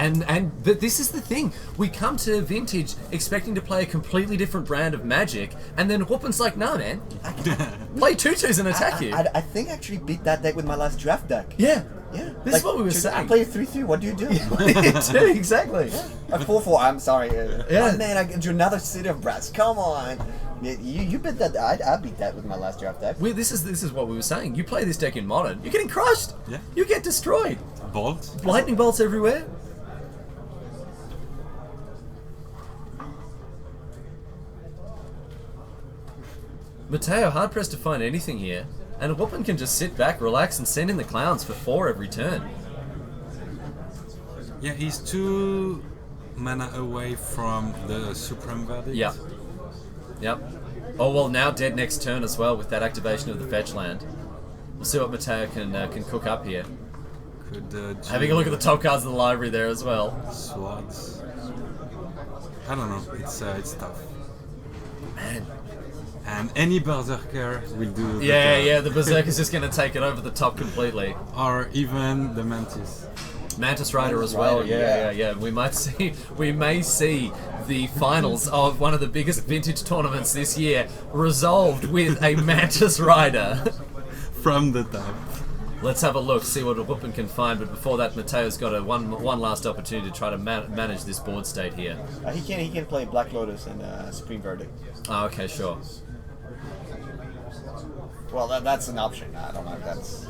S2: But this is the thing. We come to Vintage expecting to play a completely different brand of Magic, and then Ruppen's like, nah, man. Play 2/2s and attack you.
S3: I think I actually beat that deck with my last draft deck.
S2: Yeah.
S3: Yeah.
S2: This is what we were saying.
S3: I played 3/3. What do you do?
S2: Exactly.
S3: A 4/4. I'm sorry.
S2: Yeah.
S3: Oh, man, I get you another City of Brass. Come on. You beat that. I beat that with my last draft deck.
S2: This is what we were saying. You play this deck in Modern, you're getting crushed.
S1: Yeah.
S2: You get destroyed.
S1: Bolt.
S2: Lightning bolts everywhere. Mateo hard pressed to find anything here, and Ruppen can just sit back, relax, and send in the clowns for 4 every turn.
S1: Yeah, he's 2 mana away from the Supreme Verdict.
S2: Yep. Yep. Oh well, now dead next turn as well with that activation of the fetch land. We'll see what Mateo can cook up here.
S1: Could
S2: Having a look at the top cards in the library there as well.
S1: Swords. I don't know. It's tough.
S2: Man.
S1: And any Berserker will do.
S2: Yeah. The Berserker's just going to take it over the top completely.
S1: Or even the Mantis.
S2: Mantis Rider as well.
S3: Rider,
S2: Yeah. We may see the finals of one of the biggest Vintage tournaments this year resolved with a Mantis Rider.
S1: From the top.
S2: Let's have a look, see what Ruppen can find, but before that, Mateo's got one last opportunity to try to manage this board state here.
S3: He can play Black Lotus and Supreme Verdict.
S2: Oh, okay, sure.
S3: Well, that's an option. I don't know if that's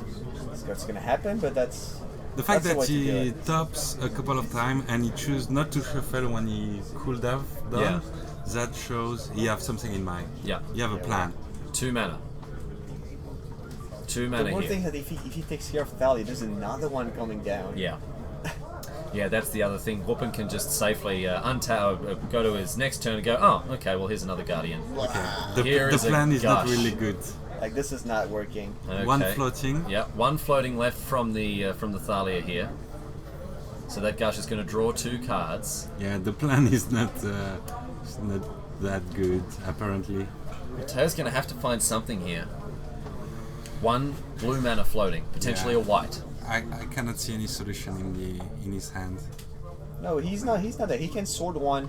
S3: what's going to happen, but that's...
S1: The fact
S3: that's the
S1: that
S3: way to do
S1: he
S3: it.
S1: tops a couple of times and he chooses not to shuffle when he could have done, that shows he have something in mind.
S2: Yeah.
S1: You have a plan.
S2: 2 mana. 2
S3: The
S2: mana
S3: one
S2: here.
S3: thing that if he takes care of Thalia, there's another one coming down.
S2: Yeah. Yeah, that's the other thing. Ruppen can just safely go to his next turn and go, oh, okay, well, here's another Guardian.
S1: The
S2: Here is a
S1: plan is not
S2: gush.
S1: really good.
S3: Like, this is not working.
S2: Okay.
S1: One floating.
S2: Yeah, 1 floating left from the Thalia here. So that Gush is going to draw 2 cards.
S1: Yeah, the plan is not that good, apparently.
S2: Mateo's going to have to find something here. 1 blue mana floating, potentially
S1: Yeah.
S2: a white.
S1: I cannot see any solution in his hand.
S3: No, he's not there. He can sword 1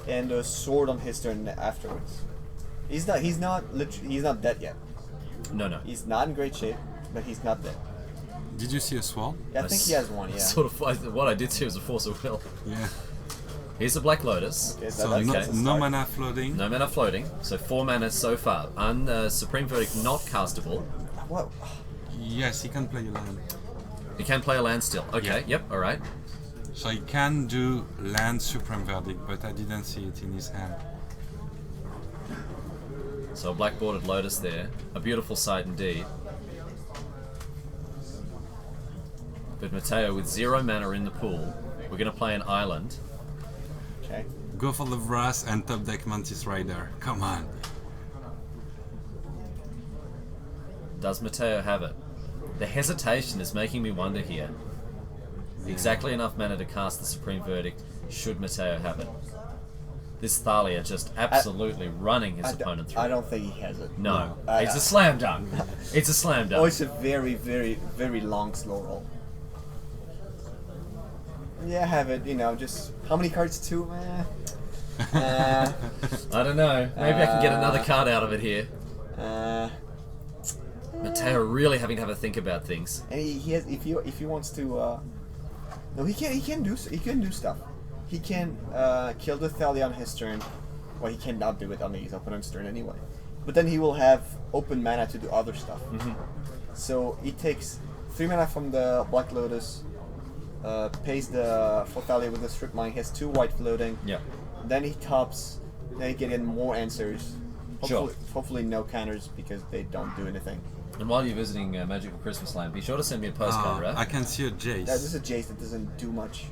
S3: and sword on his turn afterwards. He's not dead yet.
S2: No.
S3: He's not in great shape, but he's not dead.
S1: Did you see a sword?
S3: Yeah, I think he has 1, yeah.
S2: Sort of, what I did see was a Force of Will.
S1: Yeah.
S2: Here's a Black Lotus.
S3: Okay,
S1: So
S3: that's a
S1: no
S3: start.
S1: mana floating.
S2: No mana floating, so 4 mana so far. Supreme Verdict not castable.
S3: What?
S1: Yes, he can play a land.
S2: You can play a land still. Okay,
S1: Yeah.
S2: yep, alright.
S1: So he can do land Supreme Verdict, but I didn't see it in his hand.
S2: So a black bordered Lotus there. A beautiful sight indeed. But Mateo with 0 mana in the pool. We're going to play an island.
S3: Okay.
S1: Go for the Brass and top deck Mantis Rider. Come on.
S2: Does Mateo have it? The hesitation is making me wonder here. Exactly enough mana to cast the Supreme Verdict, should Mateo have it. This Thalia just absolutely running his opponent through.
S3: I don't think he has it.
S2: No, it's a slam dunk. It's a slam dunk.
S3: Oh, it's a very, very, very long slow roll. Yeah, I have it. Just how many cards? 2, man.
S2: I don't know. Maybe I can get another card out of it here. Mateo really having to have a think about things.
S3: And he has if he wants to. No, he can do stuff. He can kill the Thalia on his turn. Well, he cannot do it on his opponent's turn anyway. But then he will have open mana to do other stuff. So he takes 3 mana from the Black Lotus, pays the for Thalia with the Strip Mine. He has 2 white floating.
S2: Yeah.
S3: Then he tops. Then he get in more answers.
S2: Sure.
S3: Hopefully no counters because they don't do anything.
S2: And while you're visiting Magical Christmas Land, be sure to send me a postcard, right?
S1: I can see a Jace.
S3: This is a Jace that doesn't do much.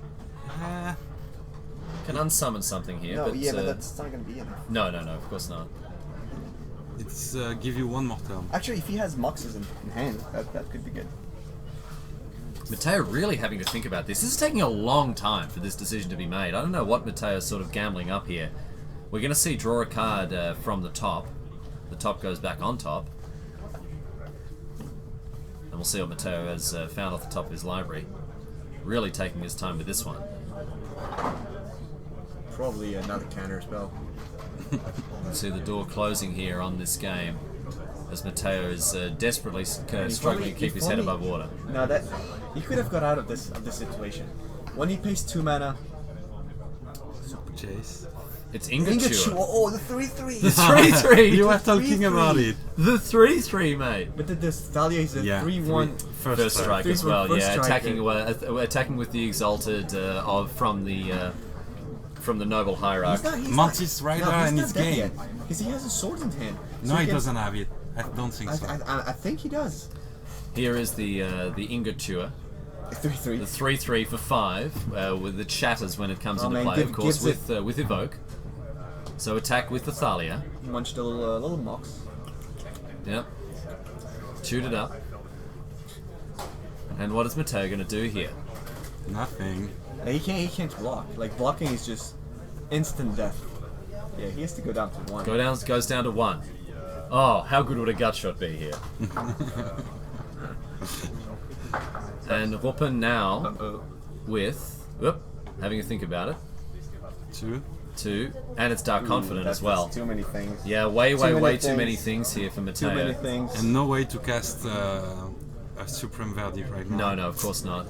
S2: Can unsummon something here,
S3: No,
S2: but
S3: but that's not gonna be enough.
S2: no, of course not.
S1: It's give you 1 more turn.
S3: Actually, if he has Moxes in hand, that could be good.
S2: Matteo really having to think about this. This is taking a long time for this decision to be made. I don't know what Matteo's sort of gambling up here. We're going to see draw a card from the top. The top goes back on top. And we'll see what Matteo has found off the top of his library. Really taking his time with this one.
S3: Probably another counter spell.
S2: You can see the door closing here on this game as Matteo is desperately struggling to keep his head above water.
S3: No, that he could have got out of this situation. When he pays 2 mana,
S1: Super Chase.
S2: It's Ingature.
S3: Oh, the 3/3.
S2: The 3/3.
S1: You were talking about it.
S2: The 3/3, mate.
S3: But the Thalia is a 3/1
S2: First strike as well.
S3: First
S2: Yeah,
S3: strike,
S2: attacking with the exalted from the noble hierarch.
S1: Mantis Rider and his game.
S3: Because he has a sword in hand.
S1: No, he doesn't have it. I don't think so.
S3: I think he does.
S2: Here is the Ingature.
S3: 3/3.
S2: The 3/3 for 5 with the chatters when it comes into
S3: man,
S2: play, of course,
S3: gives
S2: with Evoke. So attack with the Thalia.
S3: Munched a little Mox.
S2: Yep. Chewed it up. And what is Matteo going to do here?
S1: Nothing.
S3: He can't block. Like blocking is just instant death. Yeah, he has to go down to 1.
S2: Goes down to 1. Oh, how good would a gut shot be here? And Ruppen now with having a think about it. 2, and it's Dark Confident as well.
S3: Too many things.
S2: Yeah, way too many things here for Matteo.
S3: Too many things.
S1: And no way to cast a Supreme Verdict right now.
S2: No, of course not.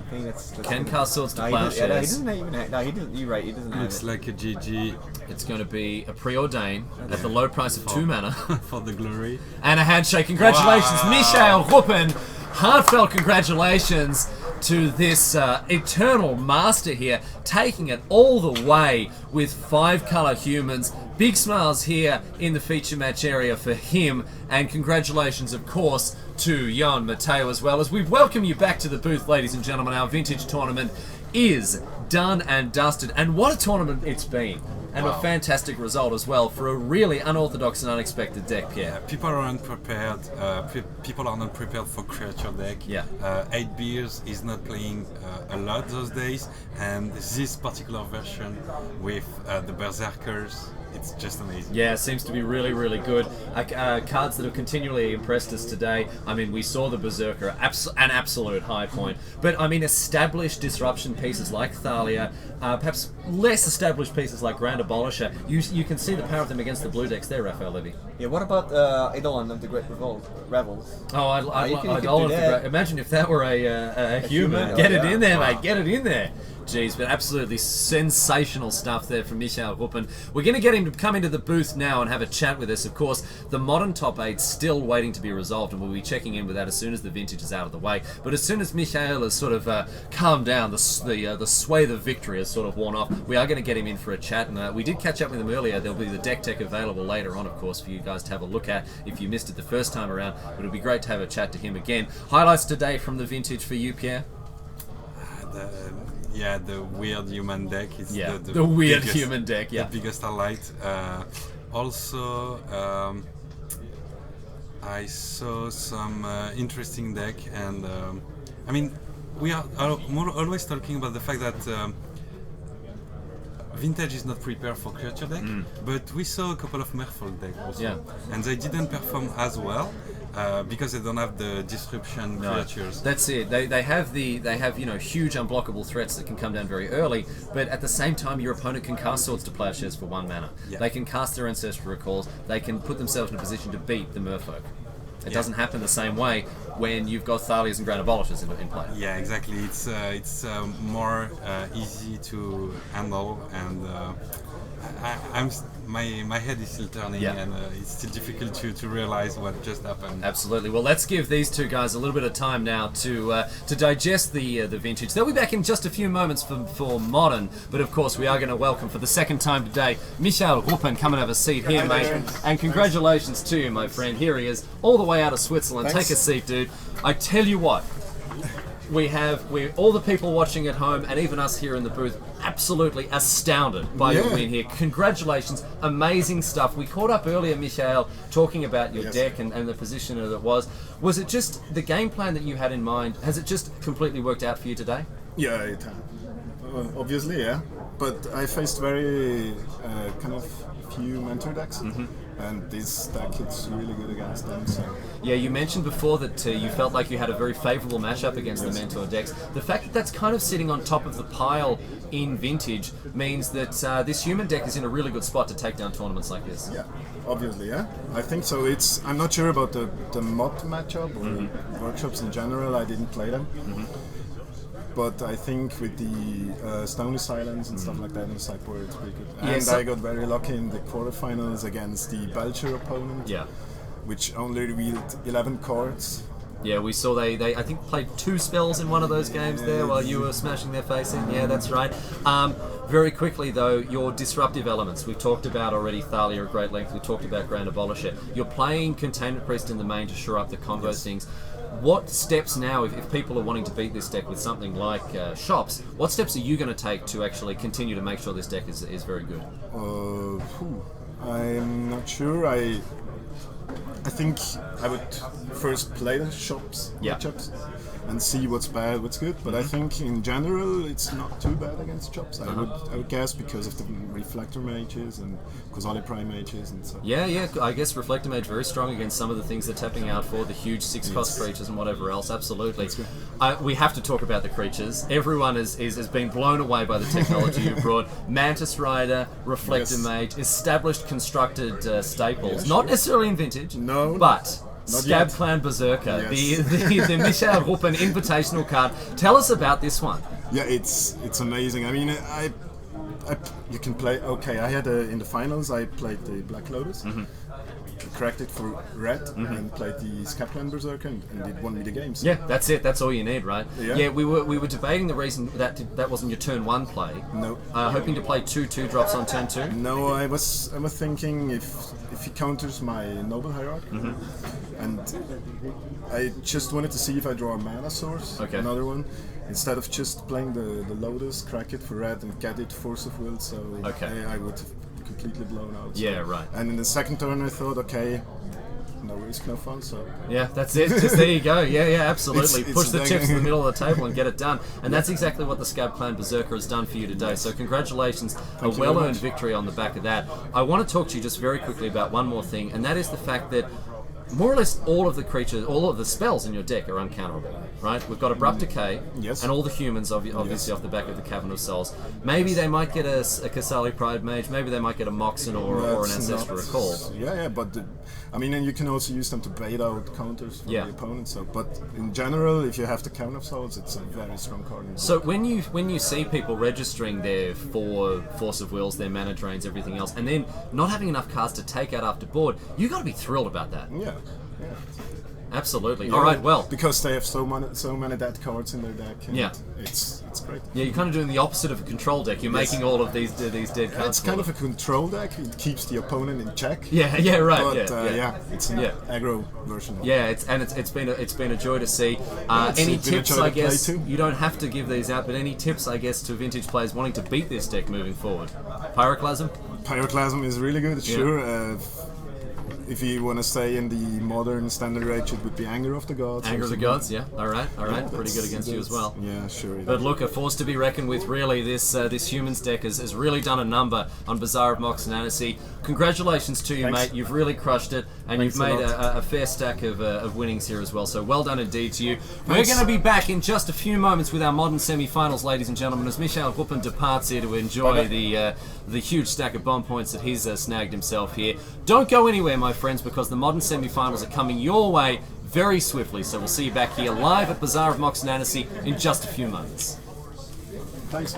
S3: I think that's
S2: Can cast Swords to
S3: he
S2: Plowshares.
S3: doesn't even have, no, he doesn't. You're right. He doesn't have
S1: Looks
S3: it.
S1: like a GG
S2: It's going to be a Preordain at the low price of 2 mana.
S1: for the glory.
S2: And a handshake. Congratulations,
S1: Wow.
S2: Michael Ruppen. Heartfelt congratulations to this eternal master here, taking it all the way with 5-color humans. Big smiles here in the feature match area for him, and congratulations, of course, to Jan Matteo as well. As we welcome you back to the booth, ladies and gentlemen, our vintage tournament is done and dusted, and what a tournament it's been. And a fantastic result as well for a really unorthodox and unexpected deck, Pierre.
S1: People aren't prepared. People are not prepared for creature deck.
S2: Yeah.
S1: 8 Beers is not playing a lot those days, and this particular version with the Berserkers, it's just amazing.
S2: Yeah, seems to be really good. Cards that have continually impressed us today. I mean, we saw the Berserker, an absolute high point. But I mean, established disruption pieces like Thalia, perhaps less established pieces like Grand Abolisher. You can see the power of them against the blue decks there, Raphael Levy.
S3: Yeah. What about Eidolon of the Great Revels?
S2: Oh,
S3: you can
S2: Eidolon
S3: do
S2: of the
S3: that.
S2: Great. Imagine if that were a human. Get it in there, mate. Get it in there. Jeez, but absolutely sensational stuff there from Michael Ruppen. We're going to get him to come into the booth now and have a chat with us. Of course, the modern top 8 still waiting to be resolved, and we'll be checking in with that as soon as the vintage is out of the way. But as soon as Michael has sort of calmed down, the swathe of victory has sort of worn off, we are going to get him in for a chat. And we did catch up with him earlier. There'll be the deck tech available later on, of course, for you guys to have a look at if you missed it the first time around. But it'll be great to have a chat to him again. Highlights today from the vintage for you, Pierre?
S1: The weird human deck is
S2: the weird
S1: biggest,
S2: human deck. Yeah,
S1: the biggest highlight. Also, I saw some interesting deck, and I mean, we are always talking about the fact that Vintage is not prepared for creature deck, but we saw a couple of Merfolk deck also, and they didn't perform as well. Because they don't have the disruption creatures.
S2: That's it. They have huge unblockable threats that can come down very early, but at the same time your opponent can cast Swords to Plowshares for 1 mana.
S1: Yeah.
S2: They can cast their Ancestral Recalls. They can put themselves in a position to beat the Merfolk. It doesn't happen the same way when you've got Thalias and Grand Abolishers in play.
S1: Yeah, exactly. It's more easy to handle, and my head is still turning, and it's still difficult to realize what just happened.
S2: Absolutely. Well, let's give these two guys a little bit of time now to digest the vintage. They'll be back in just a few moments for modern, but of course we are going to welcome for the second time today Michael Ruppen. Come and have a seat here, mate. And congratulations to you, my friend. Here he is, all the way out of Switzerland.
S3: Thanks.
S2: Take a seat, dude. I tell you what. we all the people watching at home and even us here in the booth absolutely astounded by your win here. Congratulations, amazing stuff. We caught up earlier, Michael, talking about your deck and the position that it was. Was it just the game plan that you had in mind? Has it just completely worked out for you today?
S4: Yeah, it obviously, yeah. But I faced very kind of few mentor decks, and this deck is really good against them. So.
S2: Yeah, you mentioned before that you felt like you had a very favourable matchup against the mentor decks. The fact that that's kind of sitting on top of the pile in Vintage means that this human deck is in a really good spot to take down tournaments like this.
S4: Yeah, obviously, yeah. I think so. I'm not sure about the mod matchup or workshops in general. I didn't play them. But I think with the Stony Silence and stuff like that in the sideboard, it's pretty good. And I got very lucky in the quarterfinals against the Belcher opponent, which only revealed 11 cards.
S2: Yeah, we saw they I think played 2 spells in one of those games there while you were smashing their face in. Yeah, that's right. Very quickly though, your disruptive elements. We've talked about already Thalia at great length. We talked about Grand Abolisher. You're playing Containment Priest in the main to shore up the combo things. What steps now, if people are wanting to beat this deck with something like shops, what steps are you going to take to actually continue to make sure this deck is very good?
S4: I'm not sure. I think I would first play the shops matchups and see what's bad, what's good. But I think in general it's not too bad against chops. I would guess because of the reflector mages and Causali Prime mages and so.
S2: Yeah. I guess reflector mage very strong against some of the things they're tapping out for, the huge 6-cost creatures and whatever else. Absolutely. We have to talk about the creatures. Everyone has been blown away by the technology you brought. Mantis Rider, reflector mage, established constructed staples. Not necessarily in Vintage.
S4: No.
S2: But. Scab Clan Berserker, the Michael Ruppen invitational card. Tell us about this one.
S4: Yeah, it's amazing. I mean, you can play. Okay, I had in the finals. I played the Black Lotus, cracked it for red, and played the Scab Clan Berserker, and it won me the games.
S2: Yeah, that's it. That's all you need, right?
S4: Yeah.
S2: We were debating the reason that wasn't your turn 1 play.
S4: No.
S2: Hoping to play 2/2 drops on turn 2.
S4: No, I was thinking if he counters my Noble Hierarch, and I just wanted to see if I draw a mana source, another one, instead of just playing the Lotus, crack it for red and get it Force of Will, so I would have completely blown out.
S2: Yeah, right.
S4: And in the second turn I thought, okay, no risk, no fun, so...
S2: Yeah, that's it. Just there you go. Yeah, absolutely. Push the chips in the middle of the table and get it done. And that's exactly what the Scab Clan Berserker has done for you today. So congratulations. A well-earned victory on the back of that. I want to talk to you just very quickly about one more thing, and that is the fact that more or less all of the creatures, all of the spells in your deck are uncounterable, right? We've got Abrupt Decay, and all the humans obviously off the back of the Cavern of Souls. Maybe they might get a Cassali Pride Mage, maybe they might get a Moxen or an Ancestral Recall.
S4: Yeah, but I mean, and you can also use them to bait out counters from the opponent. So, but in general, if you have the Cavern of Souls, it's a very strong card.
S2: So when you see people registering their Force of Wills, their mana drains, everything else, and then not having enough cards to take out after board, you got to be thrilled about that.
S4: Yeah.
S2: Absolutely. All right. Well,
S4: because they have so many dead cards in their deck. And it's great.
S2: Yeah, you're kind of doing the opposite of a control deck. You're making all of these dead cards.
S4: It's kind of a control deck. It keeps the opponent in check.
S2: Yeah, right.
S4: But it's an aggro version.
S2: Yeah, it's been a joy to see. Any tips? I guess you don't have to give these out, but any tips, I guess, to Vintage players wanting to beat this deck moving forward? Pyroclasm.
S4: Pyroclasm is really good. Sure. If you want to stay in the modern standard rage, it would be Anger of the Gods.
S2: Anger of the Gods, all right. Pretty good against you as well.
S4: Yeah, sure.
S2: But look, a force to be reckoned with, really. This humans deck has really done a number on Bazaar of Moxen and Annecy. Congratulations to you, mate. You've really crushed it, and you've made a fair stack of winnings here as well. So well done indeed to you. We're going to be back in just a few moments with our modern semi-finals, ladies and gentlemen, as Michael Ruppen departs here to enjoy the huge stack of BoM points that he's snagged himself here. Don't go anywhere, my friends, because the modern semi-finals are coming your way very swiftly. So we'll see you back here live at Bazaar of Moxen and Annecy in just a few moments.
S4: Thanks.